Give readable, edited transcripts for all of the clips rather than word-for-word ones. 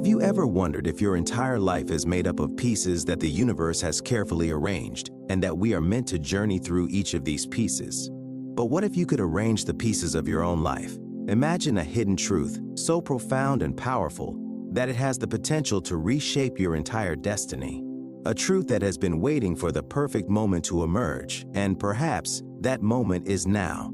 Have you ever wondered if your entire life is made up of pieces that the universe has carefully arranged, and that we are meant to journey through each of these pieces? But what if you could arrange the pieces of your own life? Imagine a hidden truth so profound and powerful that it has the potential to reshape your entire destiny. A truth that has been waiting for the perfect moment to emerge, and perhaps that moment is now.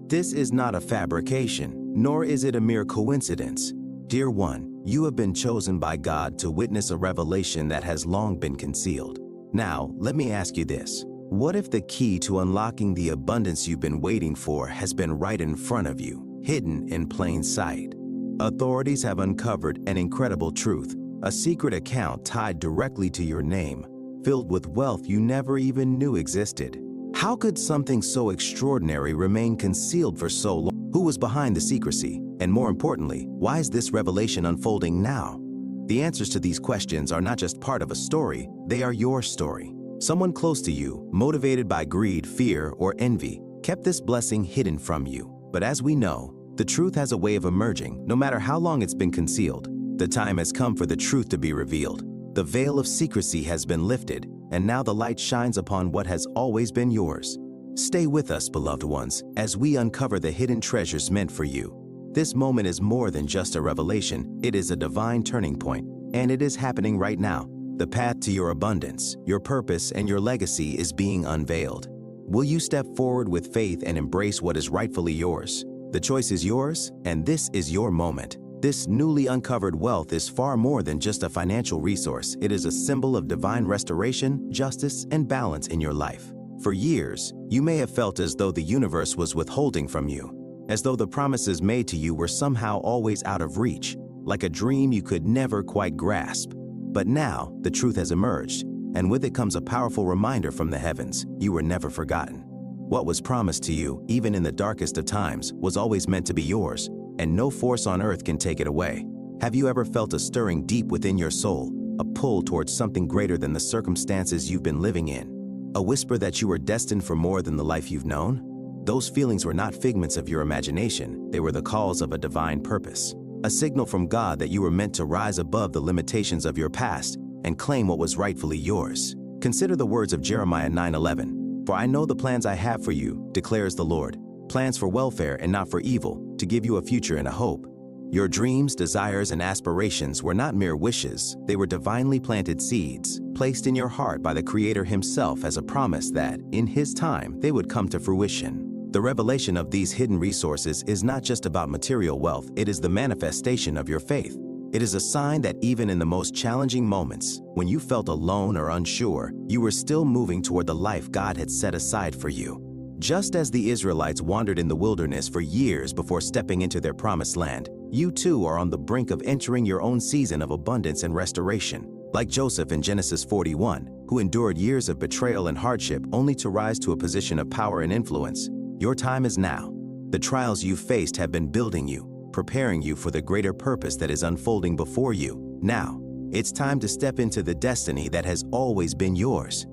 This is not a fabrication, nor is it a mere coincidence. Dear one, you have been chosen by God to witness a revelation that has long been concealed. Now, let me ask you this. What if the key to unlocking the abundance you've been waiting for has been right in front of you, hidden in plain sight? Authorities have uncovered an incredible truth, a secret account tied directly to your name, filled with wealth you never even knew existed. How could something so extraordinary remain concealed for so long? Who was behind the secrecy? And more importantly, why is this revelation unfolding now? The answers to these questions are not just part of a story, they are your story. Someone close to you, motivated by greed, fear, or envy, kept this blessing hidden from you. But as we know, the truth has a way of emerging, no matter how long it's been concealed. The time has come for the truth to be revealed. The veil of secrecy has been lifted, and now the light shines upon what has always been yours. Stay with us, beloved ones, as we uncover the hidden treasures meant for you. This moment is more than just a revelation, it is a divine turning point, and it is happening right now. The path to your abundance, your purpose, and your legacy is being unveiled. Will you step forward with faith and embrace what is rightfully yours? The choice is yours, and this is your moment. This newly uncovered wealth is far more than just a financial resource. It is a symbol of divine restoration, justice, and balance in your life. For years, you may have felt as though the universe was withholding from you, as though the promises made to you were somehow always out of reach, like a dream you could never quite grasp. But now, the truth has emerged, and with it comes a powerful reminder from the heavens: you were never forgotten. What was promised to you, even in the darkest of times, was always meant to be yours, and no force on earth can take it away. Have you ever felt a stirring deep within your soul, a pull towards something greater than the circumstances you've been living in? A whisper that you were destined for more than the life you've known? Those feelings were not figments of your imagination, they were the calls of a divine purpose. A signal from God that you were meant to rise above the limitations of your past and claim what was rightfully yours. Consider the words of Jeremiah 9:11. For I know the plans I have for you, declares the Lord, plans for welfare and not for evil, to give you a future and a hope. Your dreams, desires, and aspirations were not mere wishes, they were divinely planted seeds, placed in your heart by the Creator Himself as a promise that, in His time, they would come to fruition. The revelation of these hidden resources is not just about material wealth, it is the manifestation of your faith. It is a sign that even in the most challenging moments, when you felt alone or unsure, you were still moving toward the life God had set aside for you. Just as the Israelites wandered in the wilderness for years before stepping into their promised land, you too are on the brink of entering your own season of abundance and restoration. Like Joseph in Genesis 41, who endured years of betrayal and hardship only to rise to a position of power and influence, your time is now. The trials you've faced have been building you, preparing you for the greater purpose that is unfolding before you. Now, it's time to step into the destiny that has always been yours.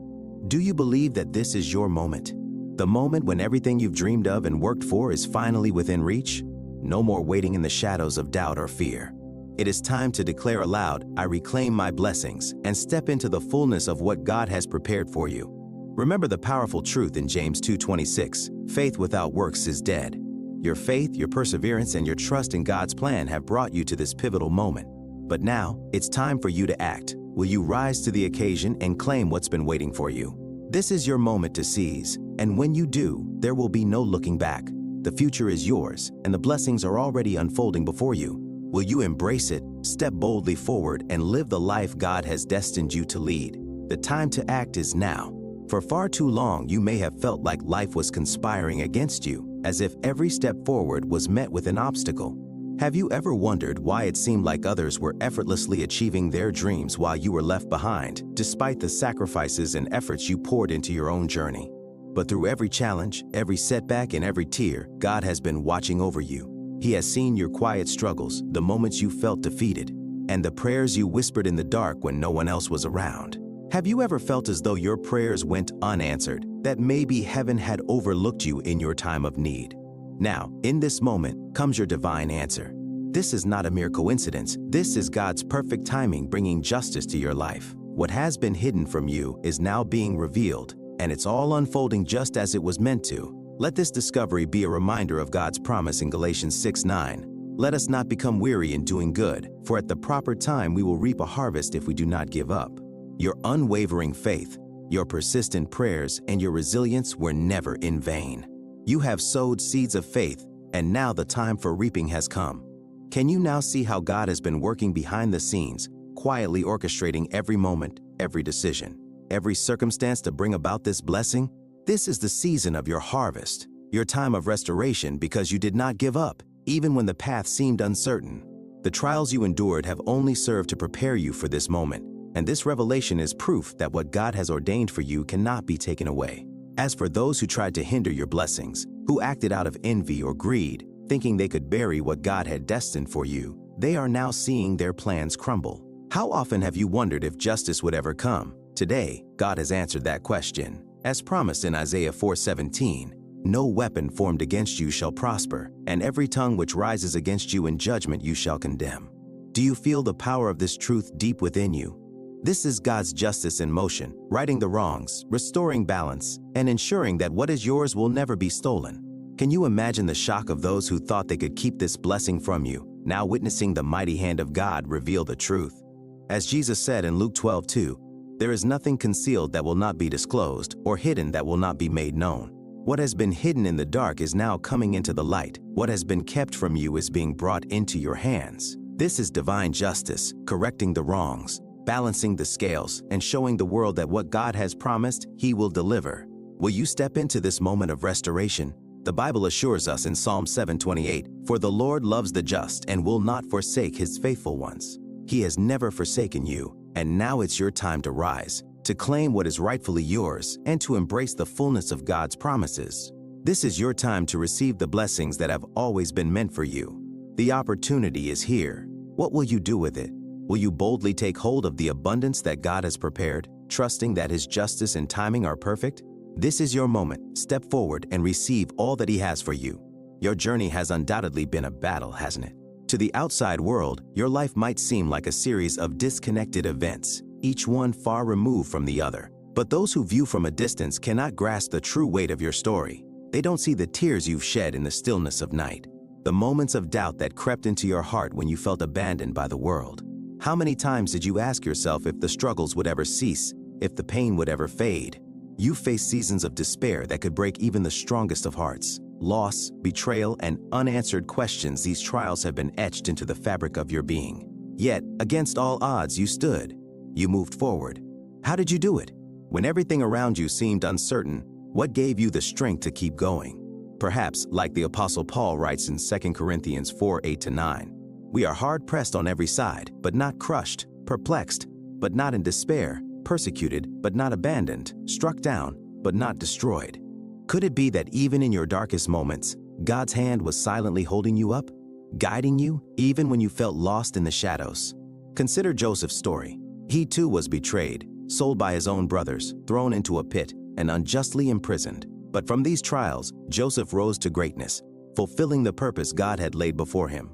Do you believe that this is your moment? The moment when everything you've dreamed of and worked for is finally within reach? No more waiting in the shadows of doubt or fear. It is time to declare aloud, I reclaim my blessings, and step into the fullness of what God has prepared for you. Remember the powerful truth in James 2:26, faith without works is dead. Your faith, your perseverance, and your trust in God's plan have brought you to this pivotal moment. But now, it's time for you to act. Will you rise to the occasion and claim what's been waiting for you? This is your moment to seize, and when you do, there will be no looking back. The future is yours, and the blessings are already unfolding before you. Will you embrace it, step boldly forward, and live the life God has destined you to lead? The time to act is now. For far too long, you may have felt like life was conspiring against you, as if every step forward was met with an obstacle. Have you ever wondered why it seemed like others were effortlessly achieving their dreams while you were left behind, despite the sacrifices and efforts you poured into your own journey? But through every challenge, every setback, and every tear, God has been watching over you. He has seen your quiet struggles, the moments you felt defeated, and the prayers you whispered in the dark when no one else was around. Have you ever felt as though your prayers went unanswered, that maybe heaven had overlooked you in your time of need? Now, in this moment, comes your divine answer. This is not a mere coincidence. This is God's perfect timing bringing justice to your life. What has been hidden from you is now being revealed, and it's all unfolding just as it was meant to. Let this discovery be a reminder of God's promise in Galatians 6:9. Let us not become weary in doing good, for at the proper time we will reap a harvest if we do not give up. Your unwavering faith, your persistent prayers, and your resilience were never in vain. You have sowed seeds of faith, and now the time for reaping has come. Can you now see how God has been working behind the scenes, quietly orchestrating every moment, every decision, every circumstance to bring about this blessing? This is the season of your harvest, your time of restoration, because you did not give up, even when the path seemed uncertain. The trials you endured have only served to prepare you for this moment, and this revelation is proof that what God has ordained for you cannot be taken away. As for those who tried to hinder your blessings, who acted out of envy or greed, thinking they could bury what God had destined for you, they are now seeing their plans crumble. How often have you wondered if justice would ever come? Today, God has answered that question. As promised in Isaiah 4:17, no weapon formed against you shall prosper, and every tongue which rises against you in judgment you shall condemn. Do you feel the power of this truth deep within you? This is God's justice in motion, righting the wrongs, restoring balance, and ensuring that what is yours will never be stolen. Can you imagine the shock of those who thought they could keep this blessing from you, now witnessing the mighty hand of God reveal the truth? As Jesus said in Luke 12:2, there is nothing concealed that will not be disclosed, or hidden that will not be made known. What has been hidden in the dark is now coming into the light. What has been kept from you is being brought into your hands. This is divine justice, correcting the wrongs, balancing the scales, and showing the world that what God has promised, He will deliver. Will you step into this moment of restoration? The Bible assures us in Psalm 7:28, "For the Lord loves the just and will not forsake His faithful ones." He has never forsaken you, and now it's your time to rise, to claim what is rightfully yours, and to embrace the fullness of God's promises. This is your time to receive the blessings that have always been meant for you. The opportunity is here. What will you do with it? Will you boldly take hold of the abundance that God has prepared, trusting that His justice and timing are perfect? This is your moment. Step forward and receive all that He has for you. Your journey has undoubtedly been a battle, hasn't it? To the outside world, your life might seem like a series of disconnected events, each one far removed from the other. But those who view from a distance cannot grasp the true weight of your story. They don't see the tears you've shed in the stillness of night, the moments of doubt that crept into your heart when you felt abandoned by the world. How many times did you ask yourself if the struggles would ever cease, if the pain would ever fade? You faced seasons of despair that could break even the strongest of hearts. Loss, betrayal, and unanswered questions, these trials have been etched into the fabric of your being. Yet, against all odds, you stood. You moved forward. How did you do it? When everything around you seemed uncertain, what gave you the strength to keep going? Perhaps, like the Apostle Paul writes in 2 Corinthians 4:8-9, "We are hard-pressed on every side, but not crushed, perplexed, but not in despair, persecuted, but not abandoned, struck down, but not destroyed." Could it be that even in your darkest moments, God's hand was silently holding you up, guiding you, even when you felt lost in the shadows? Consider Joseph's story. He too was betrayed, sold by his own brothers, thrown into a pit, and unjustly imprisoned. But from these trials, Joseph rose to greatness, fulfilling the purpose God had laid before him.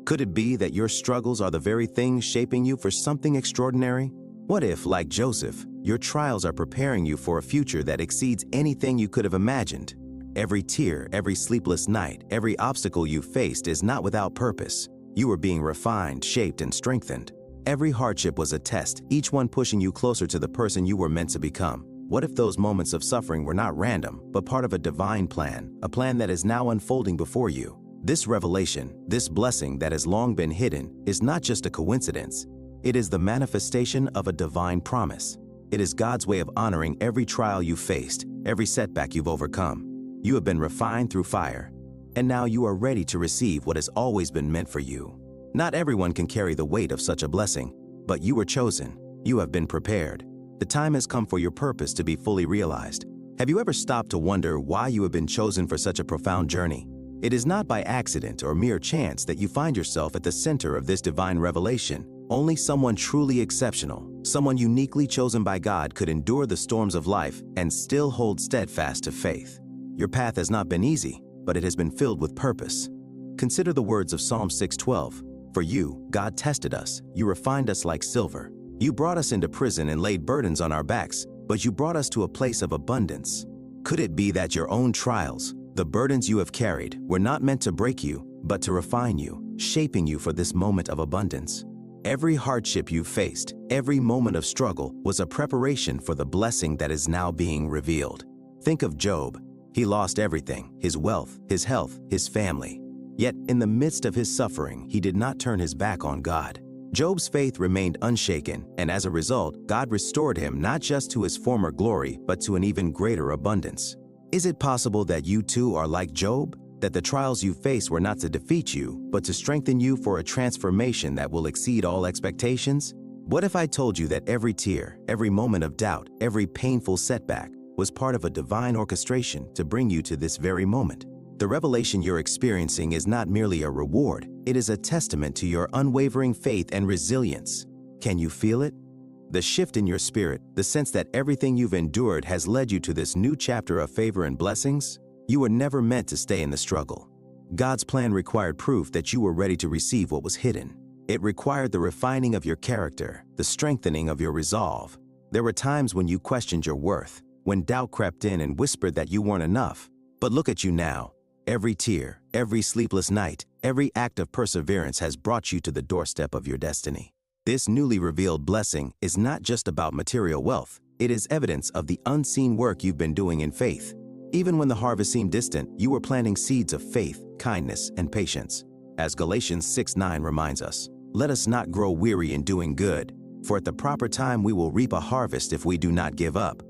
Could it be that your struggles are the very things shaping you for something extraordinary? What if, like Joseph, your trials are preparing you for a future that exceeds anything you could have imagined? Every tear, every sleepless night, every obstacle you faced is not without purpose. You were being refined, shaped, and strengthened. Every hardship was a test, each one pushing you closer to the person you were meant to become. What if those moments of suffering were not random, but part of a divine plan, a plan that is now unfolding before you? This revelation, this blessing that has long been hidden, is not just a coincidence. It is the manifestation of a divine promise. It is God's way of honoring every trial you faced, every setback you've overcome. You have been refined through fire, and now you are ready to receive what has always been meant for you. Not everyone can carry the weight of such a blessing, but you were chosen. You have been prepared. The time has come for your purpose to be fully realized. Have you ever stopped to wonder why you have been chosen for such a profound journey? It is not by accident or mere chance that you find yourself at the center of this divine revelation. Only someone truly exceptional, someone uniquely chosen by God, could endure the storms of life and still hold steadfast to faith. Your path has not been easy, but it has been filled with purpose. Consider the words of Psalm 6:12. For you, God tested us. You refined us like silver. You brought us into prison and laid burdens on our backs, but you brought us to a place of abundance. Could it be that your own trials, the burdens you have carried, were not meant to break you, but to refine you, shaping you for this moment of abundance? Every hardship you faced, every moment of struggle was a preparation for the blessing that is now being revealed. Think of Job. He lost everything, his wealth, his health, his family. Yet in the midst of his suffering, he did not turn his back on God. Job's faith remained unshaken, and as a result, God restored him not just to his former glory, but to an even greater abundance. Is it possible that you too are like Job? That the trials you face were not to defeat you, but to strengthen you for a transformation that will exceed all expectations? What if I told you that every tear, every moment of doubt, every painful setback was part of a divine orchestration to bring you to this very moment? The revelation you're experiencing is not merely a reward, it is a testament to your unwavering faith and resilience. Can you feel it? The shift in your spirit, the sense that everything you've endured has led you to this new chapter of favor and blessings? You were never meant to stay in the struggle. God's plan required proof that you were ready to receive what was hidden. It required the refining of your character, the strengthening of your resolve. There were times when you questioned your worth, when doubt crept in and whispered that you weren't enough. But look at you now. Every tear, every sleepless night, every act of perseverance has brought you to the doorstep of your destiny. This newly revealed blessing is not just about material wealth. It is evidence of the unseen work you've been doing in faith. Even when the harvest seemed distant, you were planting seeds of faith, kindness, and patience. As Galatians 6:9 reminds us, let us not grow weary in doing good, for at the proper time we will reap a harvest if we do not give up.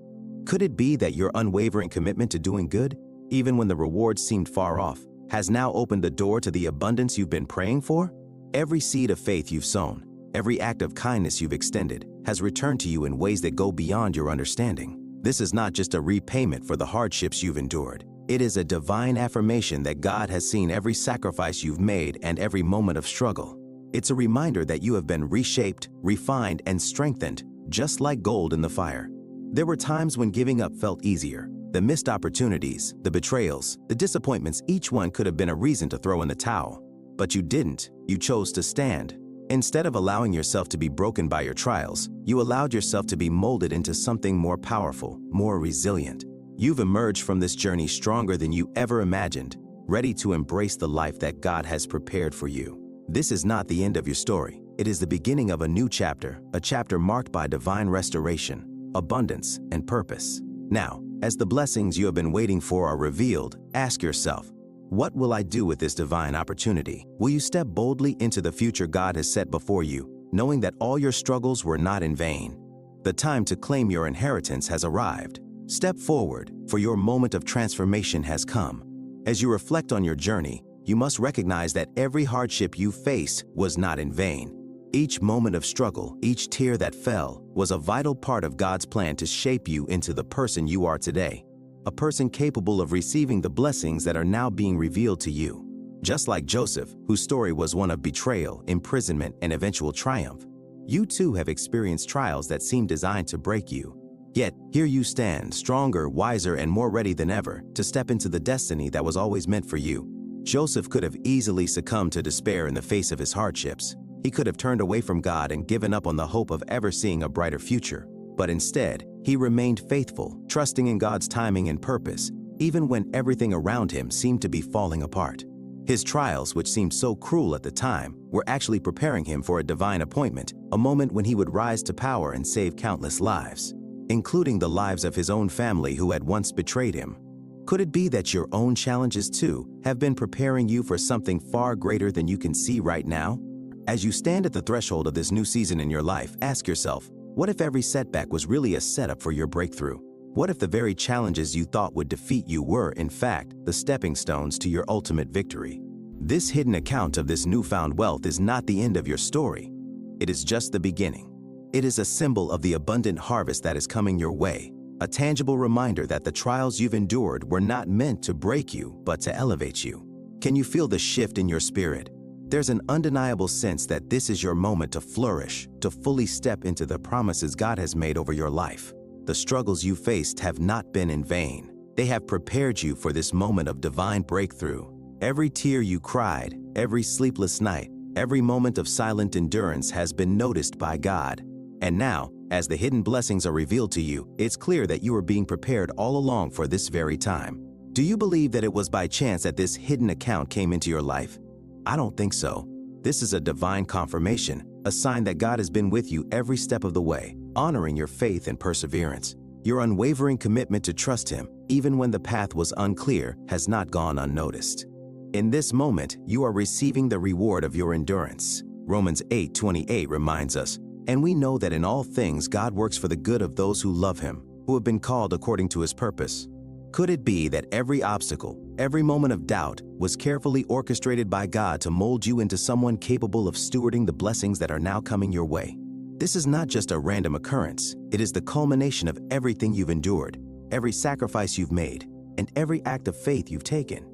Could it be that your unwavering commitment to doing good, even when the rewards seemed far off, has now opened the door to the abundance you've been praying for? Every seed of faith you've sown, every act of kindness you've extended, has returned to you in ways that go beyond your understanding. This is not just a repayment for the hardships you've endured. It is a divine affirmation that God has seen every sacrifice you've made and every moment of struggle. It's a reminder that you have been reshaped, refined, and strengthened, just like gold in the fire. There were times when giving up felt easier. The missed opportunities, the betrayals, the disappointments, each one could have been a reason to throw in the towel. But you didn't. You chose to stand. Instead of allowing yourself to be broken by your trials, you allowed yourself to be molded into something more powerful, more resilient. You've emerged from this journey stronger than you ever imagined, ready to embrace the life that God has prepared for you. This is not the end of your story. It is the beginning of a new chapter, a chapter marked by divine restoration, abundance, and purpose. Now, as the blessings you have been waiting for are revealed, ask yourself, what will I do with this divine opportunity? Will you step boldly into the future God has set before you, knowing that all your struggles were not in vain? The time to claim your inheritance has arrived. Step forward, for your moment of transformation has come. As you reflect on your journey, you must recognize that every hardship you faced was not in vain. Each moment of struggle, each tear that fell, was a vital part of God's plan to shape you into the person you are today. A person capable of receiving the blessings that are now being revealed to you. Just like Joseph, whose story was one of betrayal, imprisonment, and eventual triumph, you too have experienced trials that seemed designed to break you. Yet, here you stand, stronger, wiser, and more ready than ever to step into the destiny that was always meant for you. Joseph could have easily succumbed to despair in the face of his hardships. He could have turned away from God and given up on the hope of ever seeing a brighter future. But instead, he remained faithful, trusting in God's timing and purpose, even when everything around him seemed to be falling apart. His trials, which seemed so cruel at the time, were actually preparing him for a divine appointment, a moment when he would rise to power and save countless lives, including the lives of his own family who had once betrayed him. Could it be that your own challenges too have been preparing you for something far greater than you can see right now? As you stand at the threshold of this new season in your life, ask yourself, what if every setback was really a setup for your breakthrough? What if the very challenges you thought would defeat you were, in fact, the stepping stones to your ultimate victory? This hidden account of this newfound wealth is not the end of your story. It is just the beginning. It is a symbol of the abundant harvest that is coming your way, a tangible reminder that the trials you've endured were not meant to break you, but to elevate you. Can you feel the shift in your spirit? There's an undeniable sense that this is your moment to flourish, to fully step into the promises God has made over your life. The struggles you faced have not been in vain. They have prepared you for this moment of divine breakthrough. Every tear you cried, every sleepless night, every moment of silent endurance has been noticed by God. And now, as the hidden blessings are revealed to you, it's clear that you are being prepared all along for this very time. Do you believe that it was by chance that this hidden account came into your life? I don't think so. This is a divine confirmation, a sign that God has been with you every step of the way, honoring your faith and perseverance. Your unwavering commitment to trust Him, even when the path was unclear, has not gone unnoticed. In this moment, you are receiving the reward of your endurance. Romans 8:28 reminds us, "And we know that in all things God works for the good of those who love Him, who have been called according to His purpose." Could it be that every obstacle, every moment of doubt, was carefully orchestrated by God to mold you into someone capable of stewarding the blessings that are now coming your way? This is not just a random occurrence. It is the culmination of everything you've endured, every sacrifice you've made, and every act of faith you've taken.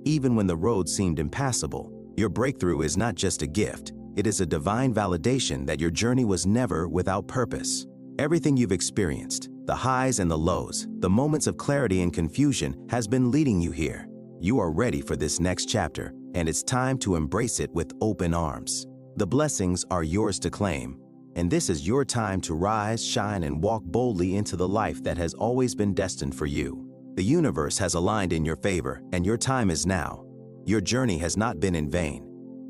Even when the road seemed impassable, your breakthrough is not just a gift. It is a divine validation that your journey was never without purpose. Everything you've experienced, the highs and the lows, the moments of clarity and confusion, has been leading you here. You are ready for this next chapter, and it's time to embrace it with open arms. The blessings are yours to claim, and this is your time to rise, shine, and walk boldly into the life that has always been destined for you. The universe has aligned in your favor, and your time is now. Your journey has not been in vain.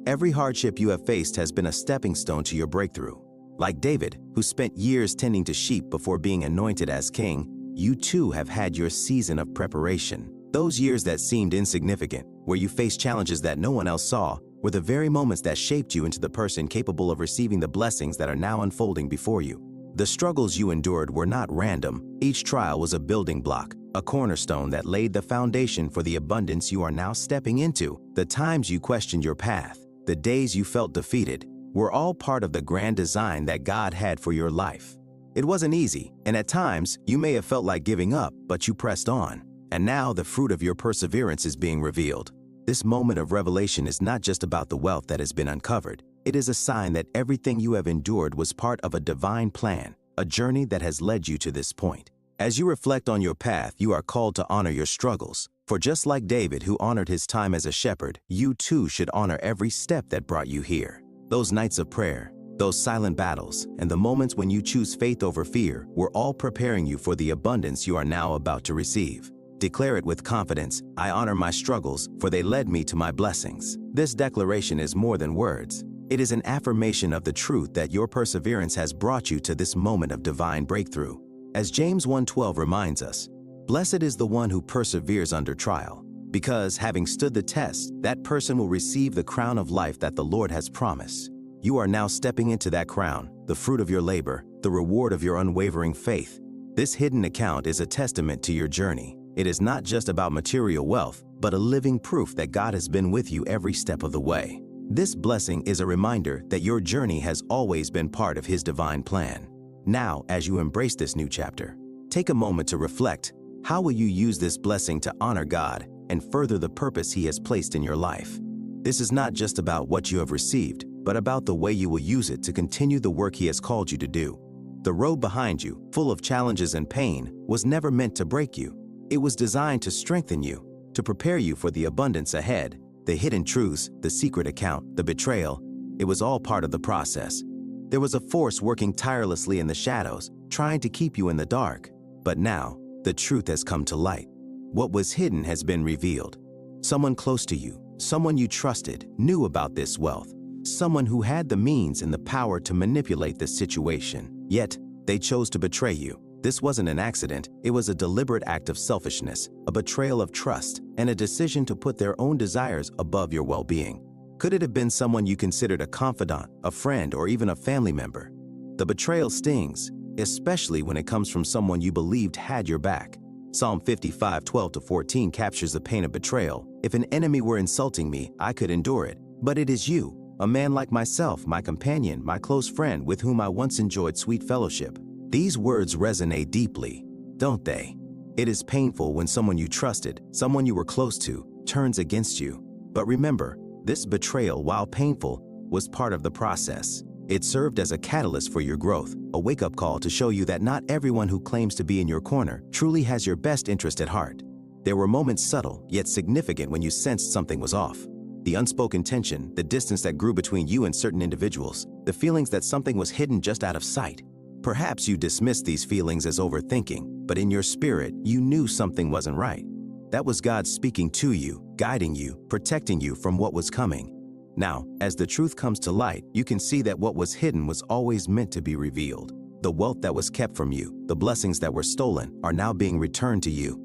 Every hardship you have faced has been a stepping stone to your breakthrough. Like David, who spent years tending to sheep before being anointed as king, you too have had your season of preparation. Those years that seemed insignificant, where you faced challenges that no one else saw, were the very moments that shaped you into the person capable of receiving the blessings that are now unfolding before you. The struggles you endured were not random. Each trial was a building block, a cornerstone that laid the foundation for the abundance you are now stepping into. The times you questioned your path, the days you felt defeated, were all part of the grand design that God had for your life. It wasn't easy, and at times, you may have felt like giving up, but you pressed on. And now the fruit of your perseverance is being revealed. This moment of revelation is not just about the wealth that has been uncovered. It is a sign that everything you have endured was part of a divine plan, a journey that has led you to this point. As you reflect on your path, you are called to honor your struggles. For just like David, who honored his time as a shepherd, you too should honor every step that brought you here. Those nights of prayer, those silent battles, and the moments when you choose faith over fear were all preparing you for the abundance you are now about to receive. Declare it with confidence, "I honor my struggles, for they led me to my blessings." This declaration is more than words. It is an affirmation of the truth that your perseverance has brought you to this moment of divine breakthrough. As James 1:12 reminds us, "Blessed is the one who perseveres under trial, because having stood the test, that person will receive the crown of life that the Lord has promised." You are now stepping into that crown, the fruit of your labor, the reward of your unwavering faith. This hidden account is a testament to your journey. It is not just about material wealth, but a living proof that God has been with you every step of the way. This blessing is a reminder that your journey has always been part of His divine plan. Now, as you embrace this new chapter, take a moment to reflect. How will you use this blessing to honor God and further the purpose He has placed in your life? This is not just about what you have received, but about the way you will use it to continue the work He has called you to do. The road behind you, full of challenges and pain, was never meant to break you. It was designed to strengthen you, to prepare you for the abundance ahead. The hidden truths, the secret account, the betrayal, it was all part of the process. There was a force working tirelessly in the shadows, trying to keep you in the dark. But now, the truth has come to light. What was hidden has been revealed. Someone close to you, someone you trusted, knew about this wealth. Someone who had the means and the power to manipulate this situation. Yet, they chose to betray you. This wasn't an accident. It was a deliberate act of selfishness, a betrayal of trust, and a decision to put their own desires above your well-being. Could it have been someone you considered a confidant, a friend, or even a family member? The betrayal stings, especially when it comes from someone you believed had your back. Psalm 55:12-14 captures the pain of betrayal. "If an enemy were insulting me, I could endure it. But it is you, a man like myself, my companion, my close friend, with whom I once enjoyed sweet fellowship." These words resonate deeply, don't they? It is painful when someone you trusted, someone you were close to, turns against you. But remember, this betrayal, while painful, was part of the process. It served as a catalyst for your growth, a wake-up call to show you that not everyone who claims to be in your corner truly has your best interest at heart. There were moments subtle, yet significant when you sensed something was off. The unspoken tension, the distance that grew between you and certain individuals, the feelings that something was hidden just out of sight. Perhaps you dismissed these feelings as overthinking, but in your spirit, you knew something wasn't right. That was God speaking to you, guiding you, protecting you from what was coming. Now, as the truth comes to light, you can see that what was hidden was always meant to be revealed. The wealth that was kept from you, the blessings that were stolen, are now being returned to you.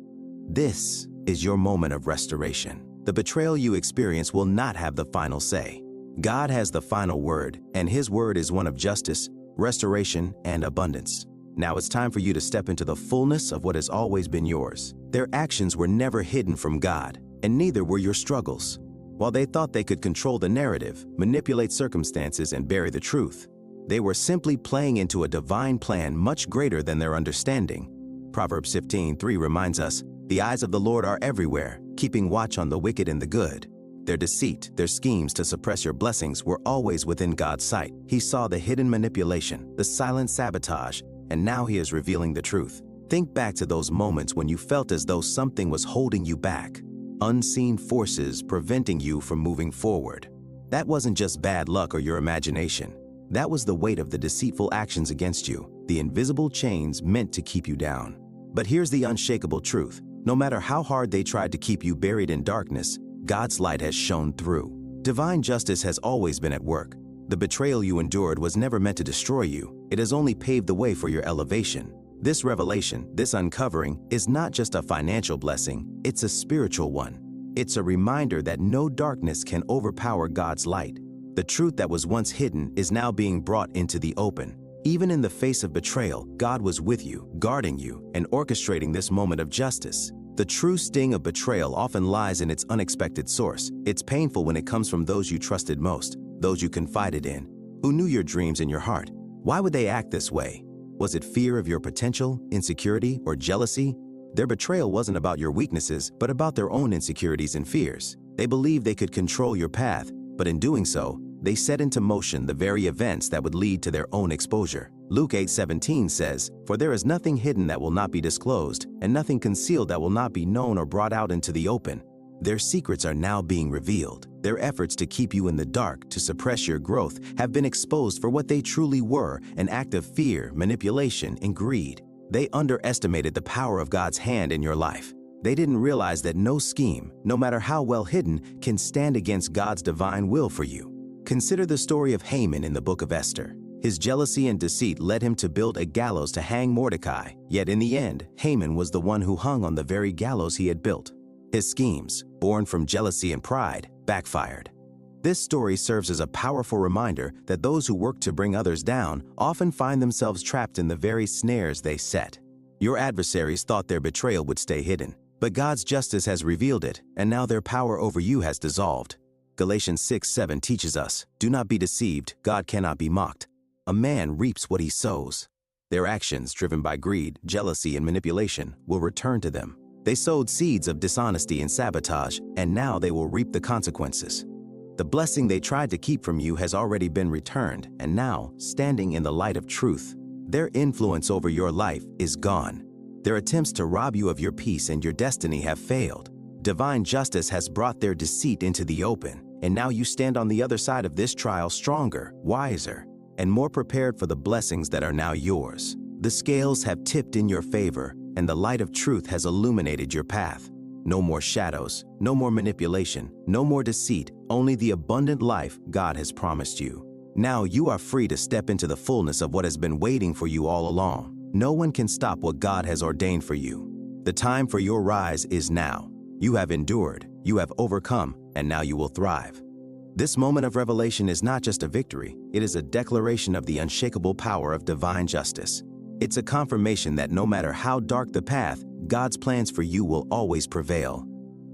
This is your moment of restoration. The betrayal you experience will not have the final say. God has the final word, and His word is one of justice, restoration, and abundance. Now it's time for you to step into the fullness of what has always been yours. Their actions were never hidden from God, and neither were your struggles. While they thought they could control the narrative, manipulate circumstances, and bury the truth, they were simply playing into a divine plan much greater than their understanding. Proverbs 15:3 reminds us, "The eyes of the Lord are everywhere, keeping watch on the wicked and the good." Their deceit, their schemes to suppress your blessings were always within God's sight. He saw the hidden manipulation, the silent sabotage, and now He is revealing the truth. Think back to those moments when you felt as though something was holding you back. Unseen forces preventing you from moving forward. That wasn't just bad luck or your imagination. That was the weight of the deceitful actions against you, the invisible chains meant to keep you down. But here's the unshakable truth. No matter how hard they tried to keep you buried in darkness, God's light has shone through. Divine justice has always been at work. The betrayal you endured was never meant to destroy you. It has only paved the way for your elevation. This revelation, this uncovering, is not just a financial blessing, it's a spiritual one. It's a reminder that no darkness can overpower God's light. The truth that was once hidden is now being brought into the open. Even in the face of betrayal, God was with you, guarding you, and orchestrating this moment of justice. The true sting of betrayal often lies in its unexpected source. It's painful when it comes from those you trusted most, those you confided in, who knew your dreams and your heart. Why would they act this way? Was it fear of your potential, insecurity, or jealousy? Their betrayal wasn't about your weaknesses, but about their own insecurities and fears. They believed they could control your path, but in doing so, they set into motion the very events that would lead to their own exposure. Luke 8:17 says, "For there is nothing hidden that will not be disclosed, and nothing concealed that will not be known or brought out into the open." Their secrets are now being revealed. Their efforts to keep you in the dark, to suppress your growth, have been exposed for what they truly were, an act of fear, manipulation, and greed. They underestimated the power of God's hand in your life. They didn't realize that no scheme, no matter how well hidden, can stand against God's divine will for you. Consider the story of Haman in the book of Esther. His jealousy and deceit led him to build a gallows to hang Mordecai, yet in the end, Haman was the one who hung on the very gallows he had built. His schemes, born from jealousy and pride, backfired. This story serves as a powerful reminder that those who work to bring others down often find themselves trapped in the very snares they set. Your adversaries thought their betrayal would stay hidden, but God's justice has revealed it, and now their power over you has dissolved. Galatians 6:7 teaches us, "Do not be deceived, God cannot be mocked. A man reaps what he sows." Their actions, driven by greed, jealousy, and manipulation, will return to them. They sowed seeds of dishonesty and sabotage, and now they will reap the consequences. The blessing they tried to keep from you has already been returned, and now, standing in the light of truth, their influence over your life is gone. Their attempts to rob you of your peace and your destiny have failed. Divine justice has brought their deceit into the open, and now you stand on the other side of this trial stronger, wiser, and more prepared for the blessings that are now yours. The scales have tipped in your favor, and the light of truth has illuminated your path. No more shadows, no more manipulation, no more deceit, only the abundant life God has promised you. Now you are free to step into the fullness of what has been waiting for you all along. No one can stop what God has ordained for you. The time for your rise is now. You have endured, you have overcome, and now you will thrive. This moment of revelation is not just a victory, it is a declaration of the unshakable power of divine justice. It's a confirmation that no matter how dark the path, God's plans for you will always prevail.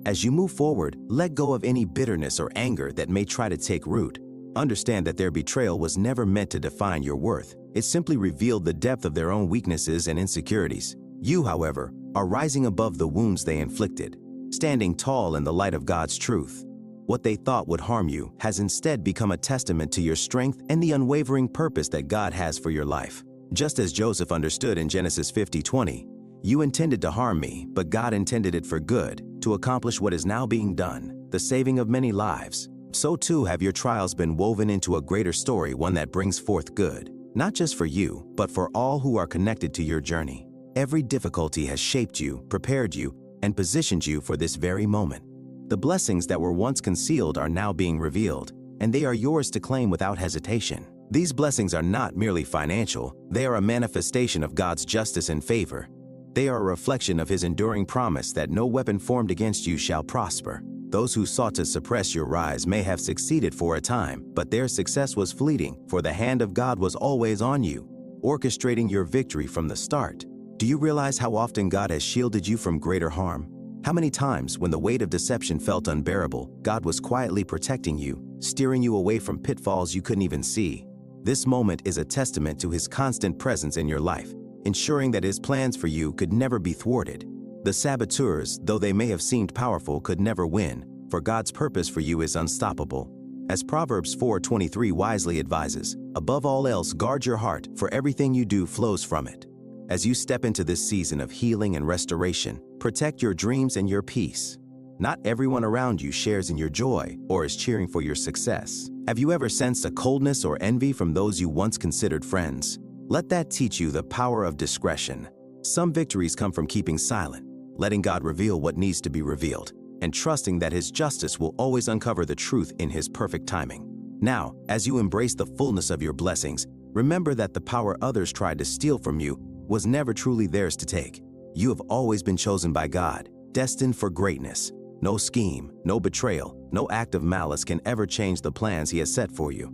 As you move forward, let go of any bitterness or anger that may try to take root. Understand that their betrayal was never meant to define your worth. It simply revealed the depth of their own weaknesses and insecurities. You, however, are rising above the wounds they inflicted, standing tall in the light of God's truth. What they thought would harm you has instead become a testament to your strength and the unwavering purpose that God has for your life. Just as Joseph understood in Genesis 50:20, You intended to harm me, but God intended it for good, to accomplish what is now being done, the saving of many lives. So too have your trials been woven into a greater story, one that brings forth good, not just for you, but for all who are connected to your journey. Every difficulty has shaped you, prepared you, and positioned you for this very moment. The blessings that were once concealed are now being revealed, and they are yours to claim without hesitation. These blessings are not merely financial, they are a manifestation of God's justice and favor. They are a reflection of His enduring promise that no weapon formed against you shall prosper. Those who sought to suppress your rise may have succeeded for a time, but their success was fleeting, for the hand of God was always on you, orchestrating your victory from the start. Do you realize how often God has shielded you from greater harm? How many times, when the weight of deception felt unbearable, God was quietly protecting you, steering you away from pitfalls you couldn't even see? This moment is a testament to His constant presence in your life, ensuring that His plans for you could never be thwarted. The saboteurs, though they may have seemed powerful, could never win, for God's purpose for you is unstoppable. As Proverbs 4:23 wisely advises, above all else guard your heart, for everything you do flows from it. As you step into this season of healing and restoration, protect your dreams and your peace. Not everyone around you shares in your joy or is cheering for your success. Have you ever sensed a coldness or envy from those you once considered friends? Let that teach you the power of discretion. Some victories come from keeping silent, letting God reveal what needs to be revealed, and trusting that His justice will always uncover the truth in His perfect timing. Now, as you embrace the fullness of your blessings, remember that the power others tried to steal from you was never truly theirs to take. You have always been chosen by God, destined for greatness. No scheme, no betrayal, no act of malice can ever change the plans He has set for you.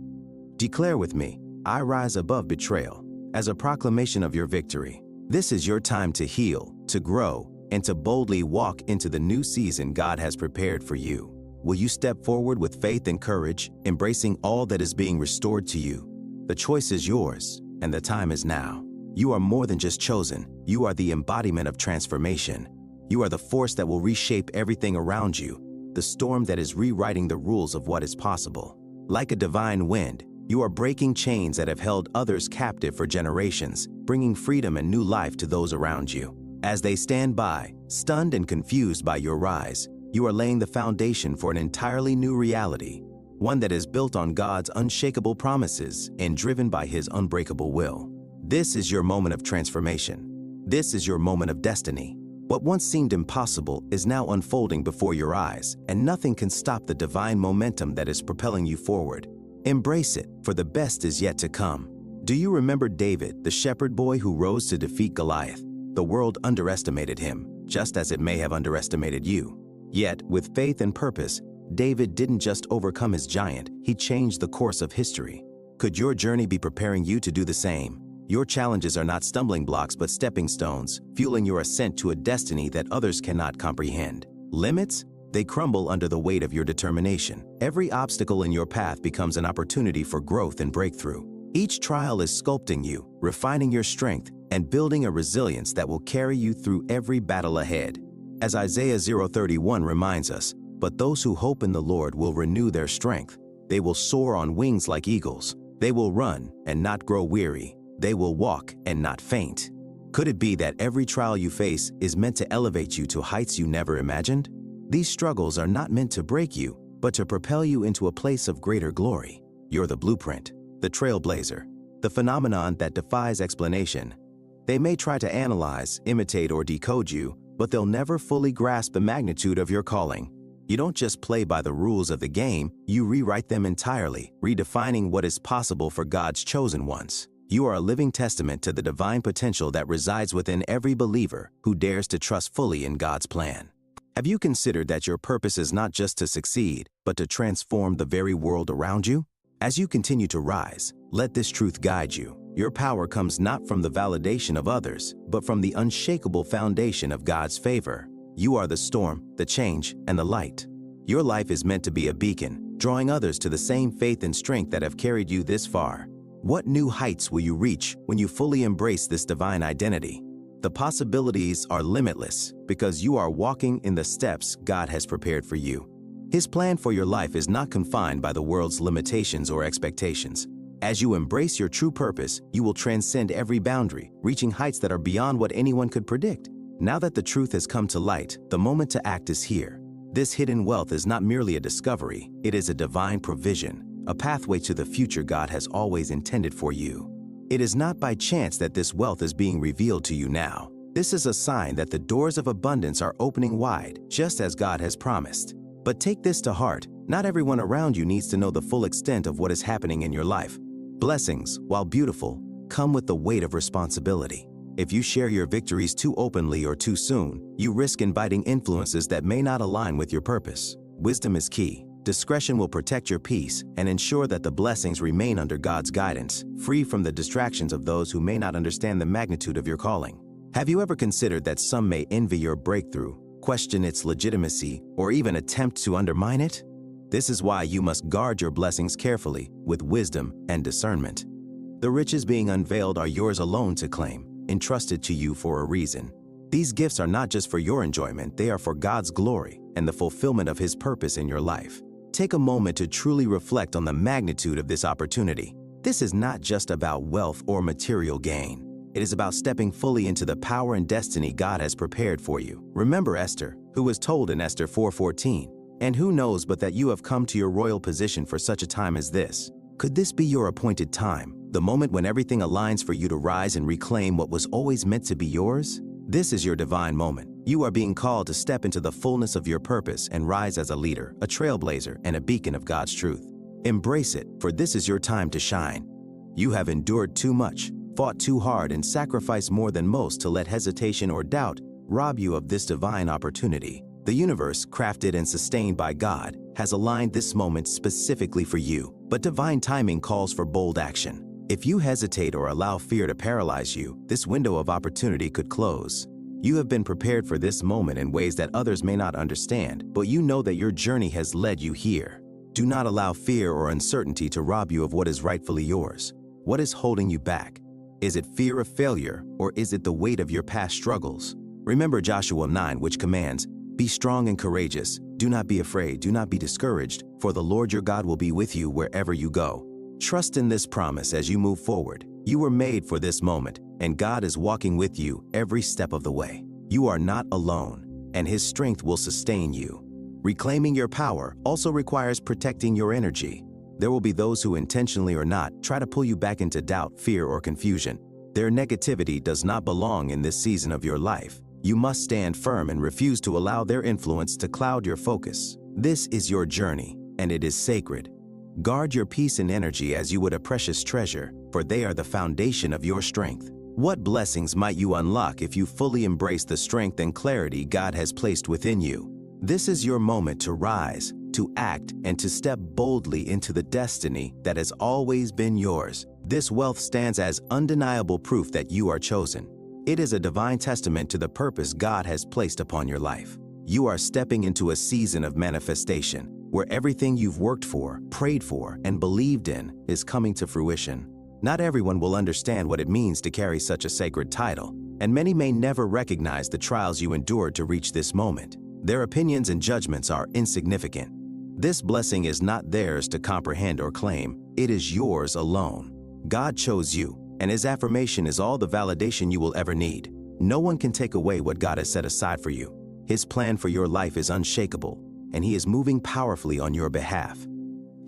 Declare with me, I rise above betrayal, as a proclamation of your victory. This is your time to heal, to grow, and to boldly walk into the new season God has prepared for you. Will you step forward with faith and courage, embracing all that is being restored to you? The choice is yours, and the time is now. You are more than just chosen. You are the embodiment of transformation. You are the force that will reshape everything around you, the storm that is rewriting the rules of what is possible. Like a divine wind, you are breaking chains that have held others captive for generations, bringing freedom and new life to those around you. As they stand by, stunned and confused by your rise, you are laying the foundation for an entirely new reality, one that is built on God's unshakable promises and driven by His unbreakable will. This is your moment of transformation. This is your moment of destiny. What once seemed impossible is now unfolding before your eyes, and nothing can stop the divine momentum that is propelling you forward. Embrace it, for the best is yet to come. Do you remember David, the shepherd boy who rose to defeat Goliath? The world underestimated him, just as it may have underestimated you. Yet, with faith and purpose, David didn't just overcome his giant, he changed the course of history. Could your journey be preparing you to do the same? Your challenges are not stumbling blocks but stepping stones, fueling your ascent to a destiny that others cannot comprehend. Limits? They crumble under the weight of your determination. Every obstacle in your path becomes an opportunity for growth and breakthrough. Each trial is sculpting you, refining your strength, and building a resilience that will carry you through every battle ahead. As Isaiah 0:31 reminds us, but those who hope in the Lord will renew their strength. They will soar on wings like eagles. They will run and not grow weary. They will walk and not faint. Could it be that every trial you face is meant to elevate you to heights you never imagined? These struggles are not meant to break you, but to propel you into a place of greater glory. You're the blueprint, the trailblazer, the phenomenon that defies explanation. They may try to analyze, imitate, or decode you, but they'll never fully grasp the magnitude of your calling. You don't just play by the rules of the game, you rewrite them entirely, redefining what is possible for God's chosen ones. You are a living testament to the divine potential that resides within every believer who dares to trust fully in God's plan. Have you considered that your purpose is not just to succeed, but to transform the very world around you? As you continue to rise, let this truth guide you. Your power comes not from the validation of others, but from the unshakable foundation of God's favor. You are the storm, the change, and the light. Your life is meant to be a beacon, drawing others to the same faith and strength that have carried you this far. What new heights will you reach when you fully embrace this divine identity? The possibilities are limitless because you are walking in the steps God has prepared for you. His plan for your life is not confined by the world's limitations or expectations. As you embrace your true purpose, you will transcend every boundary, reaching heights that are beyond what anyone could predict. Now that the truth has come to light, the moment to act is here. This hidden wealth is not merely a discovery, it is a divine provision, a pathway to the future God has always intended for you. It is not by chance that this wealth is being revealed to you now. This is a sign that the doors of abundance are opening wide, just as God has promised. But take this to heart, not everyone around you needs to know the full extent of what is happening in your life. Blessings, while beautiful, come with the weight of responsibility. If you share your victories too openly or too soon, you risk inviting influences that may not align with your purpose. Wisdom is key. Discretion will protect your peace and ensure that the blessings remain under God's guidance, free from the distractions of those who may not understand the magnitude of your calling. Have you ever considered that some may envy your breakthrough, question its legitimacy, or even attempt to undermine it? This is why you must guard your blessings carefully, with wisdom and discernment. The riches being unveiled are yours alone to claim, entrusted to you for a reason. These gifts are not just for your enjoyment, they are for God's glory and the fulfillment of His purpose in your life. Take a moment to truly reflect on the magnitude of this opportunity. This is not just about wealth or material gain. It is about stepping fully into the power and destiny God has prepared for you. Remember Esther, who was told in Esther 4:14, "And who knows but that you have come to your royal position for such a time as this?" Could this be your appointed time, the moment when everything aligns for you to rise and reclaim what was always meant to be yours? This is your divine moment. You are being called to step into the fullness of your purpose and rise as a leader, a trailblazer, and a beacon of God's truth. Embrace it, for this is your time to shine. You have endured too much, fought too hard, and sacrificed more than most to let hesitation or doubt rob you of this divine opportunity. The universe, crafted and sustained by God, has aligned this moment specifically for you, but divine timing calls for bold action. If you hesitate or allow fear to paralyze you, this window of opportunity could close. You have been prepared for this moment in ways that others may not understand, but you know that your journey has led you here. Do not allow fear or uncertainty to rob you of what is rightfully yours. What is holding you back? Is it fear of failure, or is it the weight of your past struggles? Remember Joshua 9, which commands, "Be strong and courageous. Do not be afraid, do not be discouraged, for the Lord your God will be with you wherever you go." Trust in this promise as you move forward. You were made for this moment, and God is walking with you every step of the way. You are not alone, and His strength will sustain you. Reclaiming your power also requires protecting your energy. There will be those who intentionally or not try to pull you back into doubt, fear, or confusion. Their negativity does not belong in this season of your life. You must stand firm and refuse to allow their influence to cloud your focus. This is your journey, and it is sacred. Guard your peace and energy as you would a precious treasure, for they are the foundation of your strength. What blessings might you unlock if you fully embrace the strength and clarity God has placed within you? This is your moment to rise, to act, and to step boldly into the destiny that has always been yours. This wealth stands as undeniable proof that you are chosen. It is a divine testament to the purpose God has placed upon your life. You are stepping into a season of manifestation, where everything you've worked for, prayed for, and believed in is coming to fruition. Not everyone will understand what it means to carry such a sacred title, and many may never recognize the trials you endured to reach this moment. Their opinions and judgments are insignificant. This blessing is not theirs to comprehend or claim. It is yours alone. God chose you, and His affirmation is all the validation you will ever need. No one can take away what God has set aside for you. His plan for your life is unshakable, and He is moving powerfully on your behalf.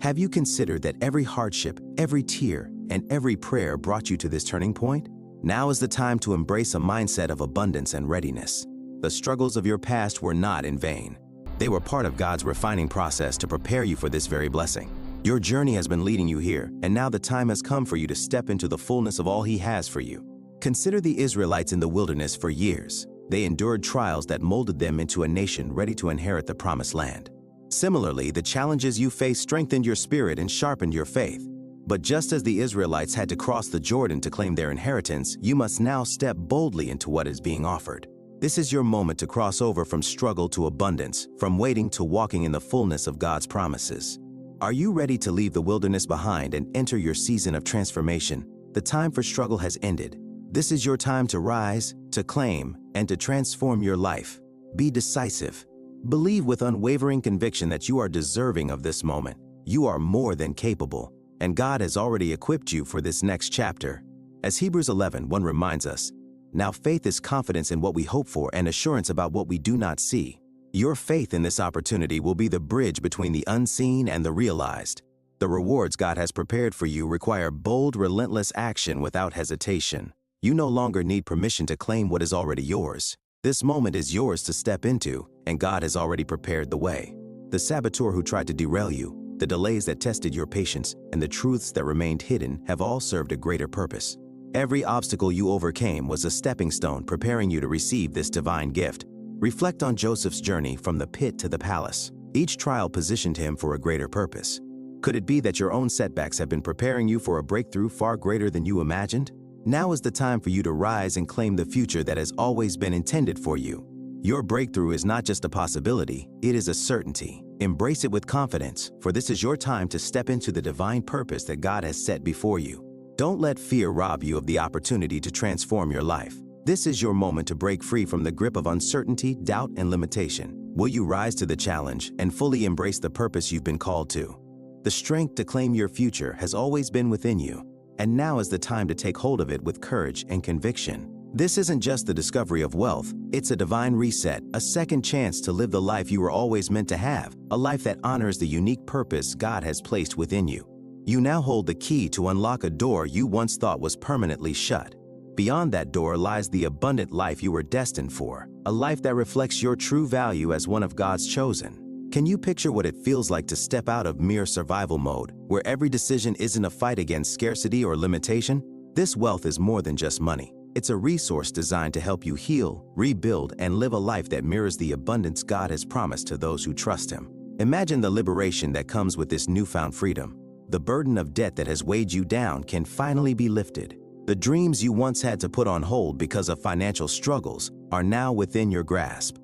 Have you considered that every hardship, every tear, and every prayer brought you to this turning point? Now is the time to embrace a mindset of abundance and readiness. The struggles of your past were not in vain. They were part of God's refining process to prepare you for this very blessing. Your journey has been leading you here, and now the time has come for you to step into the fullness of all He has for you. Consider the Israelites in the wilderness for years. They endured trials that molded them into a nation ready to inherit the promised land. Similarly, the challenges you faced strengthened your spirit and sharpened your faith. But just as the Israelites had to cross the Jordan to claim their inheritance, you must now step boldly into what is being offered. This is your moment to cross over from struggle to abundance, from waiting to walking in the fullness of God's promises. Are you ready to leave the wilderness behind and enter your season of transformation? The time for struggle has ended. This is your time to rise, to claim, and to transform your life. Be decisive. Believe with unwavering conviction that you are deserving of this moment. You are more than capable, and God has already equipped you for this next chapter. As Hebrews 11:1 reminds us, Now faith is confidence in what we hope for and assurance about what we do not see. Your faith in this opportunity will be the bridge between the unseen and the realized. The rewards God has prepared for you require bold, relentless action without hesitation. You no longer need permission to claim what is already yours. This moment is yours to step into, and God has already prepared the way. The saboteur who tried to derail you, the delays that tested your patience, and the truths that remained hidden have all served a greater purpose. Every obstacle you overcame was a stepping stone preparing you to receive this divine gift. Reflect on Joseph's journey from the pit to the palace. Each trial positioned him for a greater purpose. Could it be that your own setbacks have been preparing you for a breakthrough far greater than you imagined? Now is the time for you to rise and claim the future that has always been intended for you. Your breakthrough is not just a possibility, it is a certainty. Embrace it with confidence, for this is your time to step into the divine purpose that God has set before you. Don't let fear rob you of the opportunity to transform your life. This is your moment to break free from the grip of uncertainty, doubt, and limitation. Will you rise to the challenge and fully embrace the purpose you've been called to? The strength to claim your future has always been within you, and now is the time to take hold of it with courage and conviction. This isn't just the discovery of wealth, it's a divine reset, a second chance to live the life you were always meant to have, a life that honors the unique purpose God has placed within you. You now hold the key to unlock a door you once thought was permanently shut. Beyond that door lies the abundant life you were destined for, a life that reflects your true value as one of God's chosen. Can you picture what it feels like to step out of mere survival mode, where every decision isn't a fight against scarcity or limitation? This wealth is more than just money. It's a resource designed to help you heal, rebuild, and live a life that mirrors the abundance God has promised to those who trust Him. Imagine the liberation that comes with this newfound freedom. The burden of debt that has weighed you down can finally be lifted. The dreams you once had to put on hold because of financial struggles are now within your grasp.